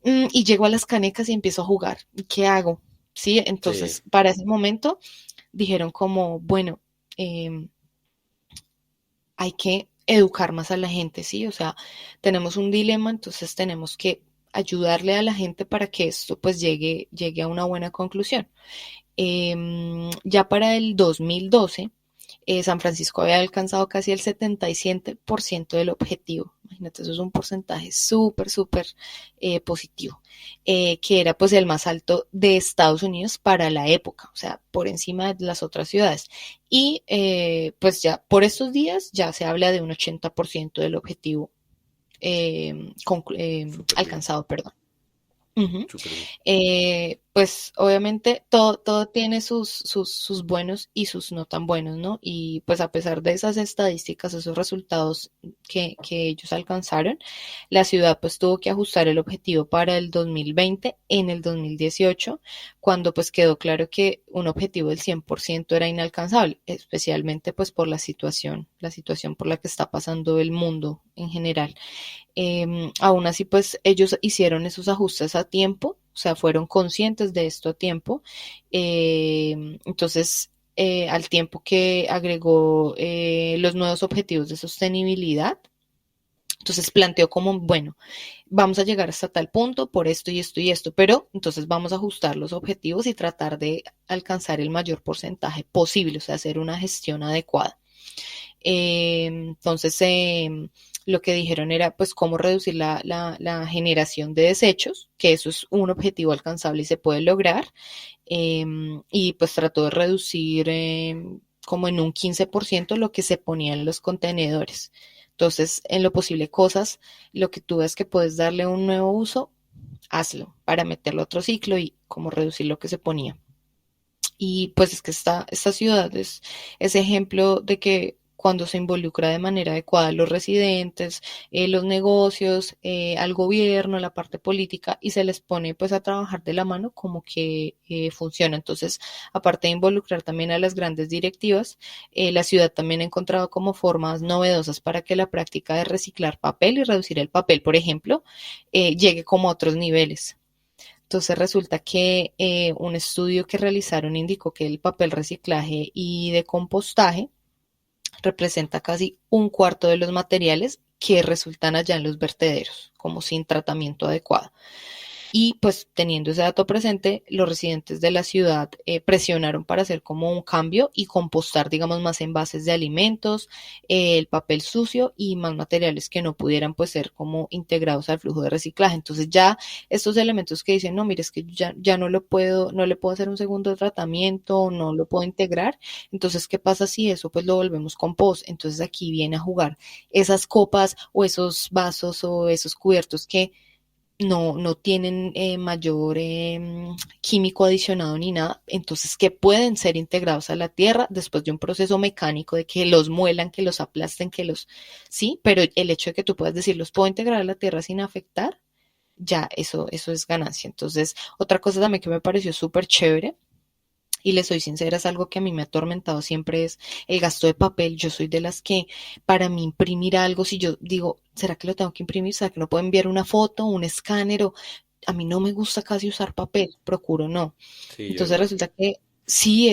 Y llego a las canecas y empiezo a jugar, ¿qué hago? Sí, Sí, entonces para ese momento dijeron como, bueno, eh, hay que educar más a la gente, ¿sí? O sea, tenemos un dilema, entonces tenemos que ayudarle a la gente para que esto pues llegue a una buena conclusión. Ya para el 2012, San Francisco había alcanzado casi el 77% del objetivo. Imagínate, eso es un porcentaje súper, súper positivo, que era pues el más alto de Estados Unidos para la época, o sea, por encima de las otras ciudades. Y pues ya por estos días ya se habla de un 80% del objetivo súper bien, alcanzado, perdón. Ujú. súper bien. Pues obviamente todo tiene sus buenos y sus no tan buenos, ¿no? Y pues a pesar de esas estadísticas, esos resultados que ellos alcanzaron, la ciudad pues tuvo que ajustar el objetivo para el 2020 en el 2018, cuando pues quedó claro que un objetivo del 100% era inalcanzable, especialmente pues por la situación por la que está pasando el mundo en general. Aún así, pues ellos hicieron esos ajustes a tiempo, o sea, fueron conscientes de esto a tiempo. Entonces, al tiempo que agregó los nuevos objetivos de sostenibilidad, entonces planteó como, bueno, vamos a llegar hasta tal punto por esto y esto y esto, pero entonces vamos a ajustar los objetivos y tratar de alcanzar el mayor porcentaje posible, o sea, hacer una gestión adecuada. Entonces, lo que dijeron era pues cómo reducir la generación de desechos, que eso es un objetivo alcanzable y se puede lograr, y pues trató de reducir como en un 15% lo que se ponía en los contenedores. Entonces, en lo posible, cosas, lo que tú ves que puedes darle un nuevo uso, hazlo para meterlo a otro ciclo y como reducir lo que se ponía. Y pues es que esta ciudad es ejemplo de que cuando se involucra de manera adecuada los residentes, los negocios, al gobierno, la parte política y se les pone pues a trabajar de la mano como que funciona. Entonces, aparte de involucrar también a las grandes directivas, la ciudad también ha encontrado como formas novedosas para que la práctica de reciclar papel y reducir el papel, por ejemplo, llegue como a otros niveles. Entonces resulta que un estudio que realizaron indicó que el papel reciclaje y de compostaje representa casi un cuarto de los materiales que resultan allá en los vertederos, como sin tratamiento adecuado. Y pues teniendo ese dato presente, los residentes de la ciudad presionaron para hacer como un cambio y compostar, digamos, más envases de alimentos, el papel sucio y más materiales que no pudieran pues ser como integrados al flujo de reciclaje. Entonces ya estos elementos que dicen, no, mire, es que ya no lo puedo, no le puedo hacer un segundo tratamiento, no lo puedo integrar. Entonces, ¿qué pasa si eso pues lo volvemos compost? Entonces aquí viene a jugar esas copas o esos vasos o esos cubiertos que no tienen mayor químico adicionado ni nada, entonces que pueden ser integrados a la tierra después de un proceso mecánico de que los muelan, que los aplasten, sí, pero el hecho de que tú puedas decir, los puedo integrar a la tierra sin afectar, ya eso es ganancia. Entonces, otra cosa también que me pareció súper chévere y le soy sincera, es algo que a mí me ha atormentado siempre es el gasto de papel. Yo soy de las que para mí imprimir algo, si yo digo, ¿será que lo tengo que imprimir? ¿Será que no puedo enviar una foto, un escáner? A mí no me gusta casi usar papel, procuro no. Sí, yo Entonces igual. resulta que Sí,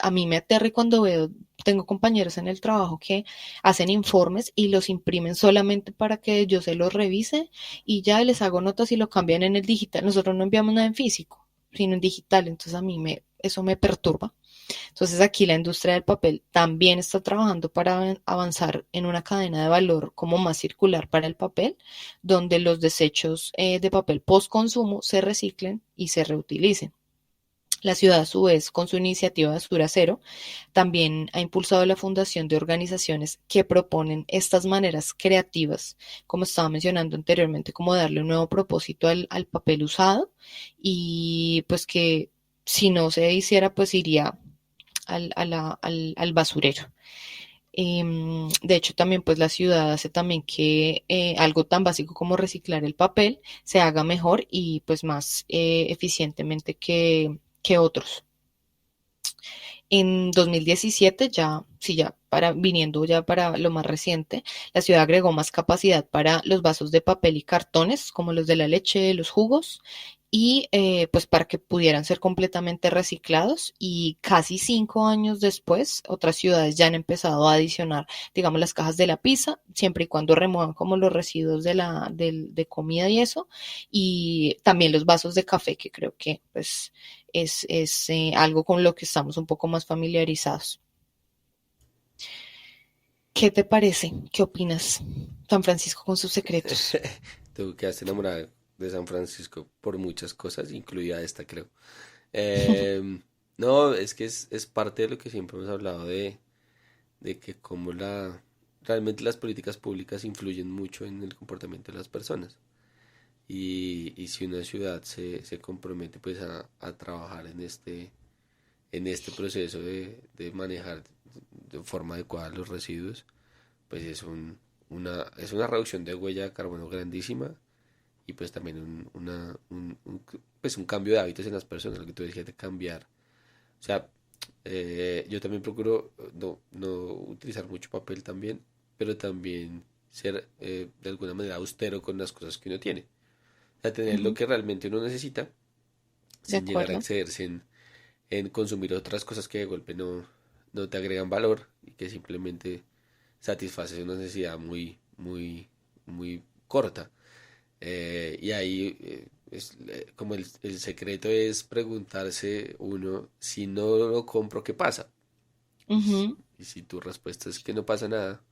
a mí me aterra cuando veo, tengo compañeros en el trabajo que hacen informes y los imprimen solamente para que yo se los revise y ya les hago notas y lo cambian en el digital. Nosotros no enviamos nada en físico, sino en digital, entonces eso me perturba. Entonces aquí la industria del papel también está trabajando para avanzar en una cadena de valor como más circular para el papel, donde los desechos de papel post consumo se reciclen y se reutilicen. La ciudad, a su vez, con su iniciativa Basura Cero, también ha impulsado la fundación de organizaciones que proponen estas maneras creativas, como estaba mencionando anteriormente, como darle un nuevo propósito al papel usado y pues que si no se hiciera, pues iría al basurero. De hecho, también pues la ciudad hace también que algo tan básico como reciclar el papel se haga mejor y pues más eficientemente que otros. En 2017, ya, sí, ya viniendo ya para lo más reciente, la ciudad agregó más capacidad para los vasos de papel y cartones, como los de la leche, los jugos, y pues para que pudieran ser completamente reciclados. Y casi 5 años después, otras ciudades ya han empezado a adicionar, digamos, las cajas de la pizza, siempre y cuando remuevan como los residuos de comida y eso, y también los vasos de café, que creo que pues es algo con lo que estamos un poco más familiarizados. ¿Qué te parece? ¿Qué opinas? San Francisco con sus secretos. Tú quedaste enamorada de San Francisco por muchas cosas, incluida esta, creo. Em, no, es que es parte de lo que siempre hemos hablado de que como realmente las políticas públicas influyen mucho en el comportamiento de las personas. Y si una ciudad se compromete pues a trabajar en este proceso de manejar de forma adecuada los residuos, pues es una reducción de huella de carbono grandísima y pues también pues un cambio de hábitos en las personas, lo que tú decías de cambiar. O sea, yo también procuro no utilizar mucho papel también, pero también ser de alguna manera austero con las cosas que uno tiene. O sea, tener lo Ujú, que realmente uno necesita de sin llegar a acuerdo. excederse en consumir otras cosas que de golpe no te agregan valor y que simplemente satisface una necesidad muy corta. Y ahí como el secreto es preguntarse uno, si no lo compro, ¿qué pasa? Ujú. Y si tu respuesta es que no pasa nada,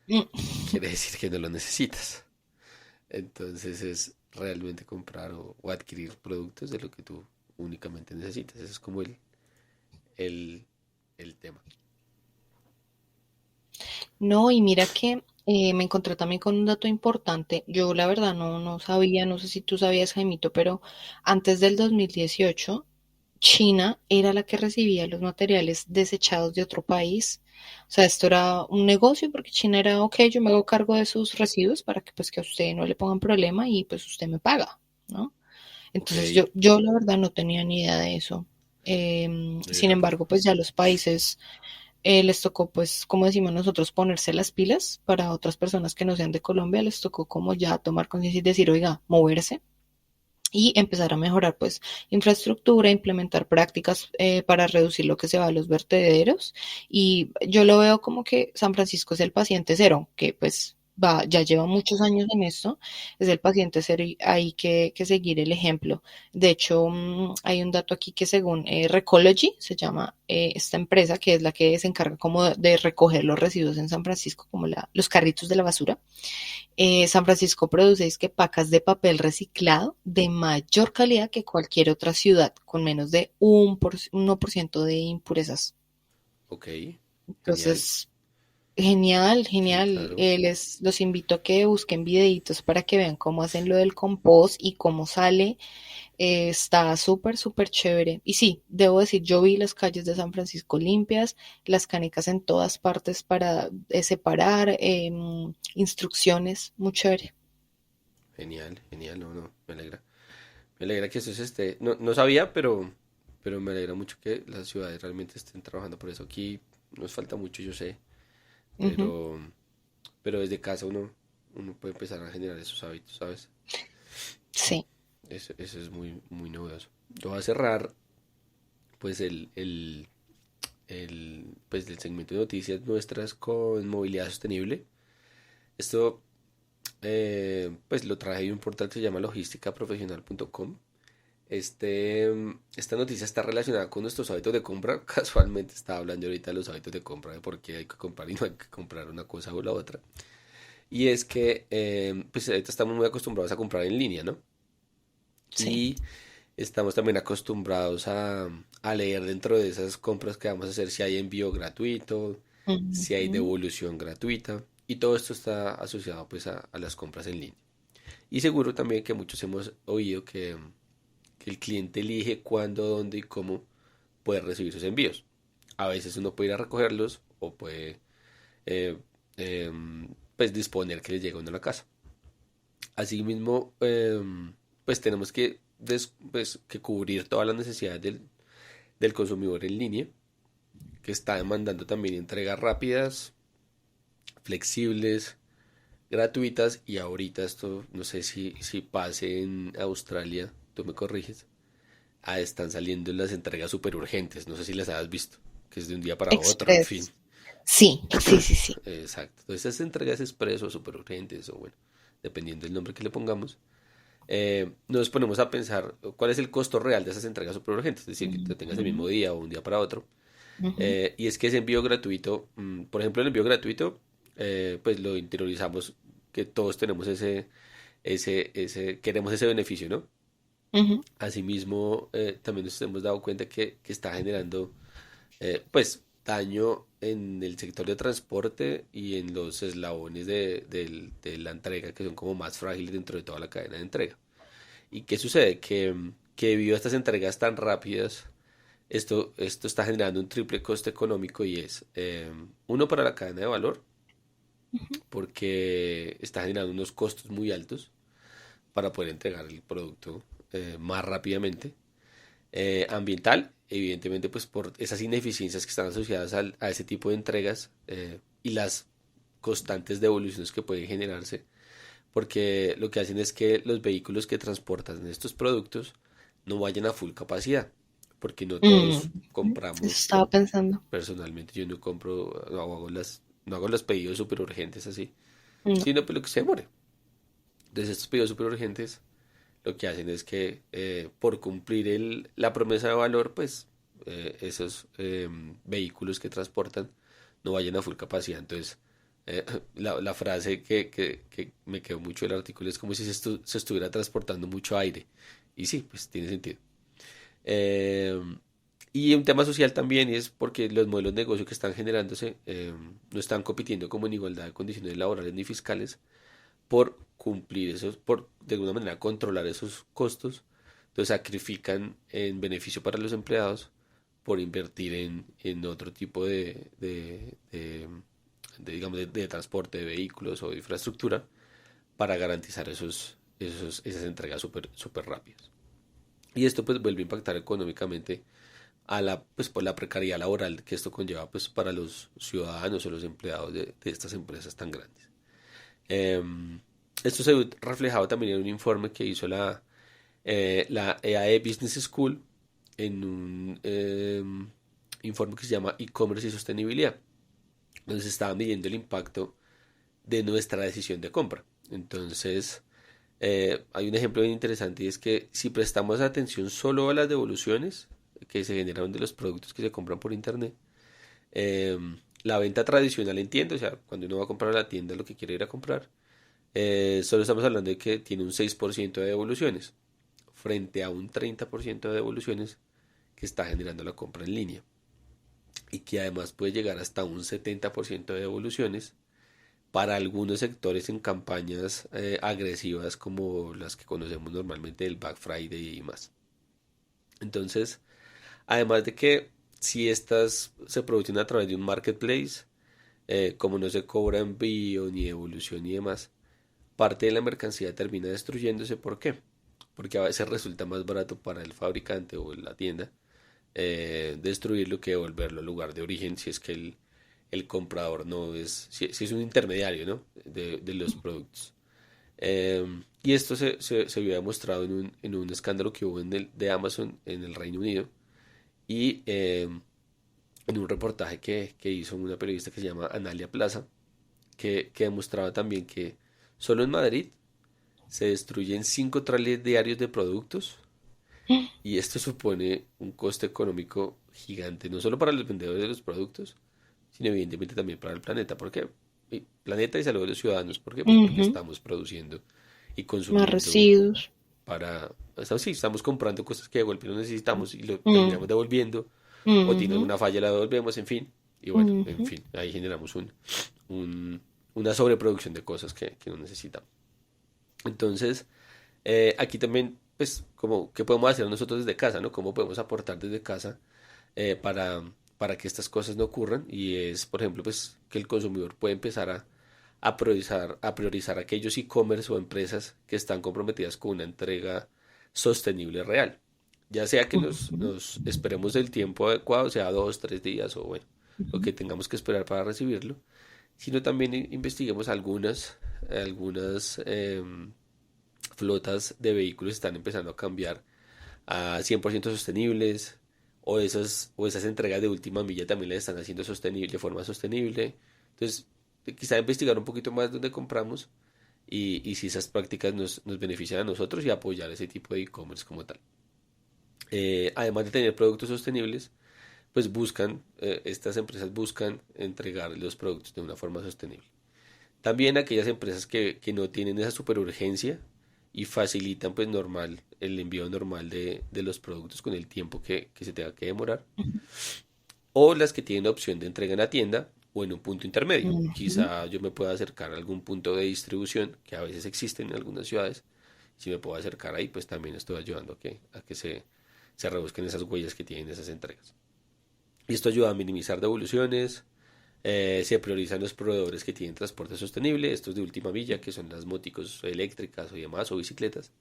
Mm. quiere decir que no lo necesitas. Entonces es realmente comprar o adquirir productos de lo que tú únicamente necesitas. Ese es como el, el tema. No, y mira que me encontré también con un dato importante. Yo la verdad no sabía, no sé si tú sabías, Jaimito, pero antes del 2018, China era la que recibía los materiales desechados de otro país. O sea, esto era un negocio porque China era, ok, yo me hago cargo de sus residuos para que pues que a usted no le pongan problema y pues usted me paga, ¿no? Ok, Entonces yo la verdad no tenía ni idea de eso. Sin loco. embargo, pues ya los países les tocó, pues, como decimos nosotros, ponerse las pilas para otras personas que no sean de Colombia, les tocó como ya tomar conciencia y decir, oiga, moverse y empezar a mejorar, pues, infraestructura, implementar prácticas para reducir lo que se va a los vertederos. Y yo lo veo como que San Francisco es el paciente cero, que pues ya lleva muchos años en esto, es el paciente cero y hay que seguir el ejemplo. De hecho, hay un dato aquí que según Recology, se llama esta empresa, que es la que se encarga como de recoger los residuos en San Francisco, como los carritos de la basura. San Francisco produce es que pacas de papel reciclado de mayor calidad que cualquier otra ciudad, con menos de 1% de impurezas. Ok, genial. Entonces, genial, Sí, genial. claro. Los invito a que busquen videitos para que vean cómo hacen lo del compost y cómo sale. Está súper, súper chévere. Y sí, debo decir, yo vi las calles de San Francisco limpias, las canicas en todas partes para separar, instrucciones, muy chévere. Genial, genial, no, no, me alegra. Me alegra que eso se esté. No sabía, pero me alegra mucho que las ciudades realmente estén trabajando por eso. Aquí nos falta mucho, yo sé, Ujú. pero, pero desde casa uno puede empezar a generar esos hábitos, ¿sabes? Sí. Eso es muy novedoso. Yo voy a cerrar pues pues el segmento de noticias nuestras con movilidad sostenible. Esto pues lo traje de un portal que se llama logísticaprofesional.com. Esta noticia está relacionada con nuestros hábitos de compra. Casualmente estaba hablando ahorita de los hábitos de compra, de por qué hay que comprar y no hay que comprar una cosa o la otra. Y es que pues ahorita estamos muy acostumbrados a comprar en línea, ¿no? Sí. Y estamos también acostumbrados a leer dentro de esas compras que vamos a hacer si hay envío gratuito, si hay Ujú. devolución gratuita. Y todo esto está asociado pues a las compras en línea. Y seguro también que muchos hemos oído que el cliente elige cuándo, dónde y cómo puede recibir sus envíos. A veces uno puede ir a recogerlos o puede eh, pues disponer que les llegue a uno a la casa. Asimismo, pues tenemos que, pues, que cubrir todas las necesidades del consumidor en línea, que está demandando también entregas rápidas, flexibles, gratuitas y ahorita esto no sé si pase en Australia, tú me corriges, están saliendo las entregas super urgentes, no sé si las has visto, que es de un día para otro, en fin. Express. Sí, sí, sí, sí. Exacto. Entonces, estas entregas expreso o super urgentes, o bueno, dependiendo del nombre que le pongamos, nos ponemos a pensar cuál es el costo real de esas entregas super urgentes, es decir, que te tengas el mismo Ujú, día o un día para otro. ujú, Y es que ese envío gratuito, por ejemplo, el envío gratuito, pues lo interiorizamos que todos tenemos queremos ese beneficio, ¿no? ujú. Asimismo, también nos hemos dado cuenta que está generando pues daño en el sector de transporte y en los eslabones de la entrega que son como más frágiles dentro de toda la cadena de entrega. ¿Y qué sucede? Que debido a estas entregas tan rápidas, esto está generando un triple coste económico y es uno para la cadena de valor, porque está generando unos costos muy altos para poder entregar el producto más rápidamente. Ambiental, evidentemente pues por esas ineficiencias que están asociadas a ese tipo de entregas y las constantes devoluciones que pueden generarse, porque lo que hacen es que los vehículos que transportan estos productos no vayan a full capacidad, porque no todos Ujú. Eso compramos, estaba pensando. personalmente yo no compro, no hago los pedidos súper urgentes así, No. sino pues lo que se demore. Entonces estos pedidos súper urgentes lo que hacen es que por cumplir la promesa de valor, pues esos vehículos que transportan no vayan a full capacidad. Entonces, la frase que me quedó mucho del artículo es como si se estuviera transportando mucho aire. Y sí, pues tiene sentido. Eh, y un tema social también es porque los modelos de negocio que están generándose no están compitiendo como en igualdad de condiciones laborales ni fiscales por cumplir esos, por de alguna manera controlar esos costos, entonces sacrifican en beneficio para los empleados por invertir en otro tipo digamos, de transporte de vehículos o de infraestructura para garantizar esas entregas super rápidas. Y esto pues vuelve a impactar económicamente pues por la precariedad laboral que esto conlleva pues para los ciudadanos o los empleados de estas empresas tan grandes. Eh, Esto se ve reflejado también en un informe que hizo la EAE Business School en un informe que se llama E-Commerce y Sostenibilidad, donde se estaba midiendo el impacto de nuestra decisión de compra. Entonces, hay un ejemplo bien interesante y es que si prestamos atención solo a las devoluciones que se generan de los productos que se compran por internet, eh, la venta tradicional entiendo, o sea, cuando uno va a comprar a la tienda lo que quiere ir a comprar, solo estamos hablando de que tiene un 6% de devoluciones frente a un 30% de devoluciones que está generando la compra en línea y que además puede llegar hasta un 70% de devoluciones para algunos sectores en campañas agresivas como las que conocemos normalmente del Black Friday y más. Entonces, además de que si estas se producen a través de un marketplace, como no se cobra envío ni devolución ni demás, parte de la mercancía termina destruyéndose. ¿Por qué? Porque a veces resulta más barato para el fabricante o la tienda destruirlo que devolverlo al lugar de origen si es que el comprador no es, si es un intermediario, ¿no? De los productos. Y esto se había demostrado en un escándalo que hubo de Amazon en el Reino Unido Y en un reportaje que hizo una periodista que se llama Analia Plaza, que demostraba también que solo en Madrid se destruyen 5 trailers diarios de productos y esto supone un coste económico gigante, no solo para los vendedores de los productos, sino evidentemente también para el planeta. ¿Por qué? Y planeta y salud de los ciudadanos. ¿Por qué? Pues porque Ujú. estamos produciendo y Más consumiendo residuos. para... Sí, estamos comprando cosas que de golpe no necesitamos y lo Mm, terminamos devolviendo o tiene ujú, alguna falla la devolvemos, en fin. Y bueno, en ujú. fin, ahí generamos una sobreproducción de cosas que no necesitamos. Entonces, aquí también, pues, como, ¿qué podemos hacer nosotros desde casa, no? ¿Cómo podemos aportar desde casa eh, para, para que estas cosas no ocurran? Y es, por ejemplo, pues, que el consumidor puede empezar a priorizar aquellos e-commerce o empresas que están comprometidas con una entrega sostenible real. Ya sea que Ujú, nos esperemos el tiempo adecuado, sea 2, 3 días o bueno, lo ujú, que tengamos que esperar para recibirlo, sino también investiguemos algunas flotas de vehículos están empezando a cambiar a 100% sostenibles o esas entregas de última milla también las están haciendo sostenible, de forma sostenible. Entonces, quizá investigar un poquito más dónde compramos y si esas prácticas nos benefician a nosotros y apoyar ese tipo de e-commerce como tal. Además de tener productos sostenibles, pues estas empresas buscan entregar los productos de una forma sostenible. También aquellas empresas que no tienen esa super urgencia y facilitan pues normal el envío normal de los productos con el tiempo que se tenga que demorar. O las que tienen la opción de entrega en la tienda o en un punto intermedio. ujú. Quizá yo me pueda acercar a algún punto de distribución que a veces existen en algunas ciudades. Si me puedo acercar ahí, pues también estoy ayudando a que se reduzcan esas huellas que tienen esas entregas. Y esto ayuda a minimizar devoluciones, se priorizan los proveedores que tienen transporte sostenible, estos de última milla, que son las moticos eléctricas o demás, o bicicletas,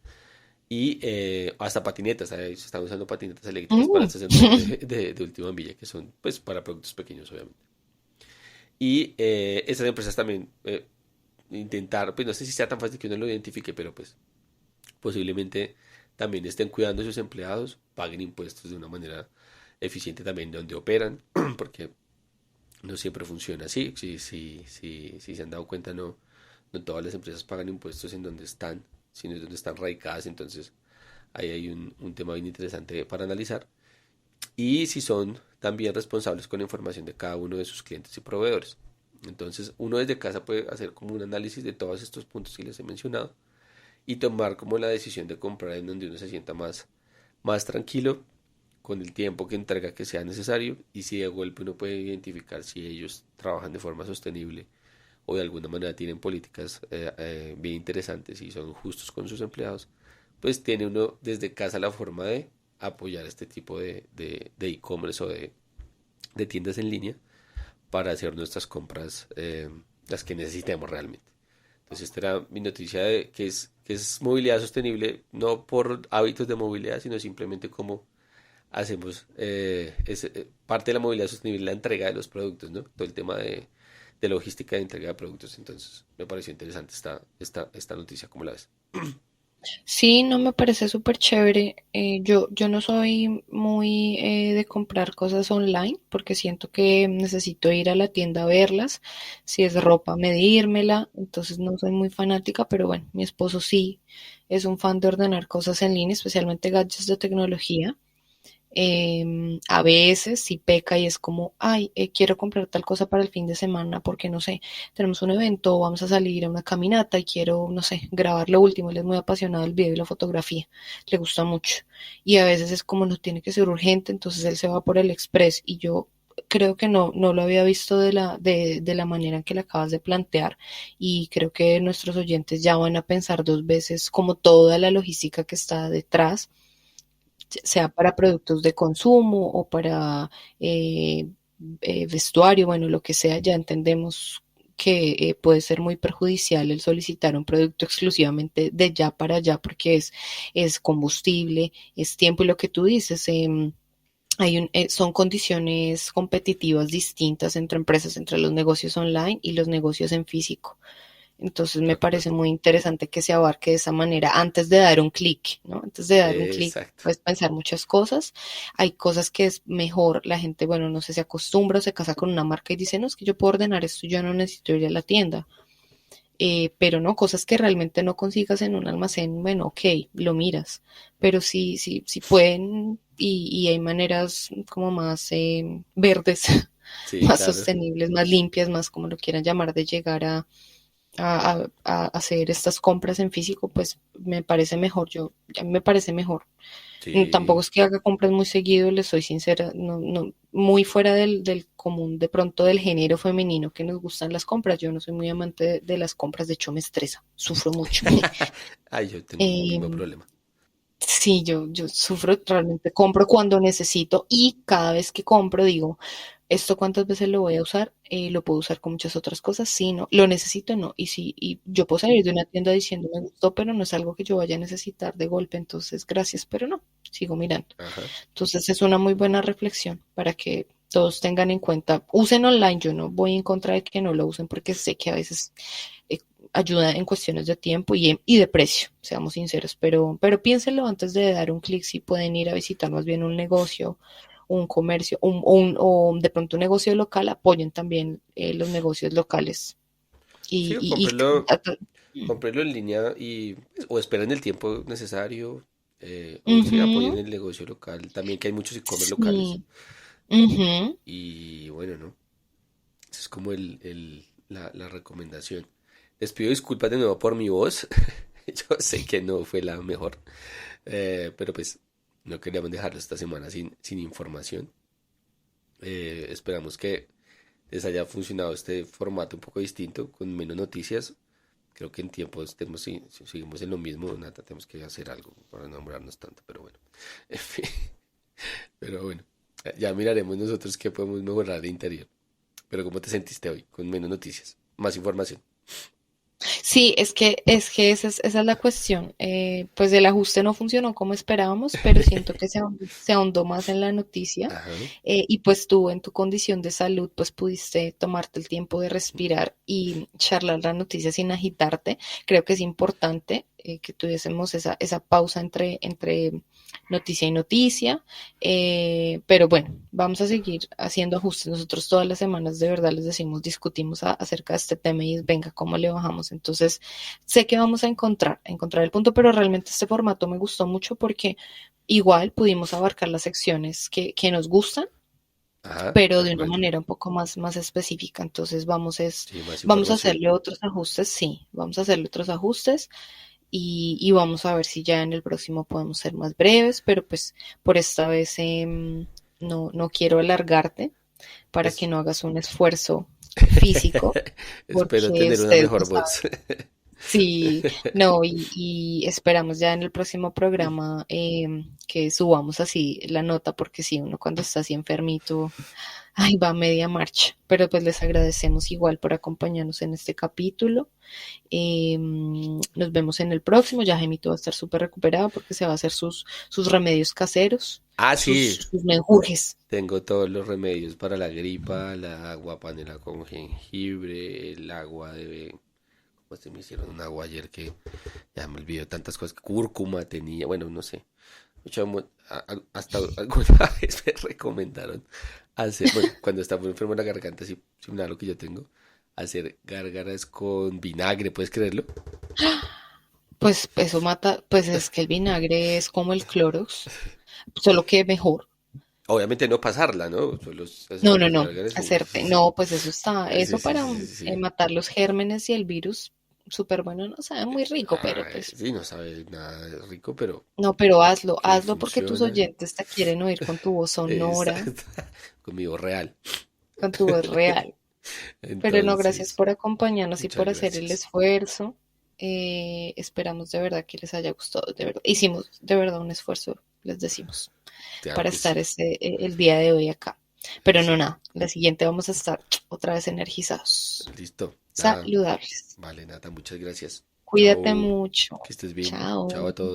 y hasta patinetas, se están usando patinetas eléctricas para Mm. estas entregas de última milla, que son pues para productos pequeños, obviamente. Y estas empresas también intentar, pues no sé si sea tan fácil que uno lo identifique, pero pues posiblemente también estén cuidando a sus empleados, paguen impuestos de una manera eficiente también donde operan, porque no siempre funciona así. Si se han dado cuenta, no todas las empresas pagan impuestos en donde están, sino en donde están radicadas. Entonces, ahí hay un tema bien interesante para analizar. Y si son también responsables con la información de cada uno de sus clientes y proveedores. Entonces, uno desde casa puede hacer como un análisis de todos estos puntos que les he mencionado y tomar como la decisión de comprar en donde uno se sienta más tranquilo con el tiempo que entrega que sea necesario y si de golpe uno puede identificar si ellos trabajan de forma sostenible o de alguna manera tienen políticas bien interesantes y son justos con sus empleados, pues tiene uno desde casa la forma de apoyar este tipo de e-commerce o de tiendas en línea para hacer nuestras compras las que necesitemos realmente. Entonces esta era mi noticia de que es movilidad sostenible, no por hábitos de movilidad, sino simplemente como hacemos parte de la movilidad sostenible la entrega de los productos, ¿no? Todo el tema de logística de entrega de productos. Entonces, me pareció interesante esta noticia, ¿cómo la ves? Sí, no me parece súper chévere. Yo no soy muy de comprar cosas online porque siento que necesito ir a la tienda a verlas. Si es ropa, medírmela. Entonces no soy muy fanática, pero bueno, mi esposo sí es un fan de ordenar cosas en línea, especialmente gadgets de tecnología. A veces sí peca y es como, ay, quiero comprar tal cosa para el fin de semana porque no sé, tenemos un evento o vamos a salir a una caminata y quiero, no sé, grabar lo último. Él es muy apasionado del video y la fotografía, le gusta mucho. Y a veces es como no tiene que ser urgente, entonces él se va por el express y yo creo que no lo había visto de la manera en que le acabas de plantear y creo que nuestros oyentes ya van a pensar dos veces como toda la logística que está detrás sea para productos de consumo o para vestuario, bueno, lo que sea, ya entendemos que puede ser muy perjudicial el solicitar un producto exclusivamente de ya para allá porque es combustible, es tiempo y lo que tú dices, son condiciones competitivas distintas entre empresas, entre los negocios online y los negocios en físico. Entonces de me parece acuerdo. muy interesante que se abarque de esa manera antes de dar un clic, ¿no? Antes de dar un clic, Exacto. puedes pensar muchas cosas. Hay cosas que es mejor, la gente, bueno, no sé, se acostumbra o se casa con una marca y dice, no, es que yo puedo ordenar esto, yo no necesito ir a la tienda. Pero no, cosas que realmente no consigas en un almacén, bueno, ok, lo miras, pero sí pueden y hay maneras como más verdes, Sí, más claro. sostenibles, más limpias, más como lo quieran llamar, de llegar a hacer estas compras en físico, pues me parece mejor, a mí me parece mejor. Tampoco Sí, es que haga compras muy seguido, les soy sincera, no, no, muy fuera del común, de pronto del género femenino que nos gustan las compras. Yo no soy muy amante de las compras, de hecho me estresa, sufro mucho. ay, yo tengo el mismo Eh, problema. sí, yo sufro, realmente compro cuando necesito y cada vez que compro digo, ¿esto cuántas veces lo voy a usar? Lo puedo usar con muchas otras cosas, sí, no, lo necesito, no. Y sí, y yo puedo salir de una tienda diciendo me gustó, pero no es algo que yo vaya a necesitar de golpe, entonces gracias, pero no, sigo mirando. Ajá. Entonces es una muy buena reflexión para que todos tengan en cuenta, usen online, yo no voy en contra de que no lo usen porque sé que a veces eh, ayuda en cuestiones de tiempo y de precio, seamos sinceros, pero piénsenlo antes de dar un clic si pueden ir a visitar más bien un negocio, un comercio, o de pronto un negocio local, apoyen también los negocios locales Sí, y, o y, cómprelo en línea y pues, o esperen el tiempo necesario o sí, apoyen Ujú, el negocio local. También que hay muchos e-commerce locales. sí, ujú. Y bueno, ¿no? Esa es como la recomendación. Les pido disculpas de nuevo por mi voz. Yo sé que no fue la mejor. Pero pues no queríamos dejarlo esta semana sin información. Esperamos que les haya funcionado este formato un poco distinto, con menos noticias. Creo que en tiempos tenemos, si seguimos en lo mismo, nada, tenemos que hacer algo para no nombrarnos tanto, pero bueno. En fin, pero bueno, ya miraremos nosotros qué podemos mejorar de interior. Pero ¿cómo te sentiste hoy? Con menos noticias, más información. Sí, es que esa es la cuestión. Pues el ajuste no funcionó como esperábamos, pero siento que se ahondó más en la noticia. Ajá. Y pues tú en tu condición de salud, pues pudiste tomarte el tiempo de respirar y charlar la noticia sin agitarte. Creo que es importante que tuviésemos esa pausa entre noticia y noticia. Pero bueno, vamos a seguir haciendo ajustes. Nosotros todas las semanas de verdad les decimos, discutimos acerca de este tema y venga, ¿cómo le bajamos? Entonces, sé que vamos a encontrar el punto, pero realmente este formato me gustó mucho porque igual pudimos abarcar las secciones que nos gustan, Ajá, pero de de una acuerdo. manera un poco más específica. Entonces, Sí, más vamos a información. hacerle otros ajustes, sí, vamos a hacerle otros ajustes y vamos a ver si ya en el próximo podemos ser más breves, pero pues por esta vez no quiero alargarte para que Es... no hagas un esfuerzo físico, Espero porque tener una ustedes mejor no voz. saben. Sí, no, y esperamos ya en el próximo programa que subamos así la nota, porque sí, uno cuando está así enfermito, ay, va a media marcha, pero pues les agradecemos igual por acompañarnos en este capítulo. Nos vemos en el próximo. Ya Jaimito va a estar súper recuperado porque se va a hacer sus remedios caseros, Ah, sí, sus menjurjes. tengo todos los remedios para la gripa, la agua panela con jengibre, el agua de... ¿Cómo se me hicieron un agua ayer que ya me olvidé tantas cosas? Cúrcuma tenía, bueno, no sé. Hasta alguna vez me recomendaron hacer, bueno, cuando estaba enfermo de la garganta, así, similar a lo que yo tengo, hacer gárgaras con vinagre, ¿puedes creerlo? Pues eso mata, pues es que el vinagre es como el Clorox, solo que mejor. Obviamente no pasarla, ¿no? Solo No, hacer no, las no, gárgaras y... hacerte. No, pues eso está, Sí, eso sí, para sí, sí, sí. matar los gérmenes y el virus, súper bueno, no sabe muy rico, pero Ay, pues sí, no sabe nada rico, pero no, pero hazlo, que hazlo porque tus funciona. oyentes te quieren oír con tu voz sonora, Exacto. Conmigo real. con tu voz real. Pero no, gracias Entonces, por acompañarnos y muchas por hacer el gracias. esfuerzo. Esperamos de verdad que les haya gustado, de verdad. Hicimos de verdad un esfuerzo, les decimos, Claro para que sí. estar el día de hoy acá. Pero no, Sí. nada, la siguiente vamos a estar otra vez energizados, Listo. Nada. saludables. Vale, nada, muchas gracias. Cuídate Chao. mucho. Que estés bien. Chao Chao. a todos.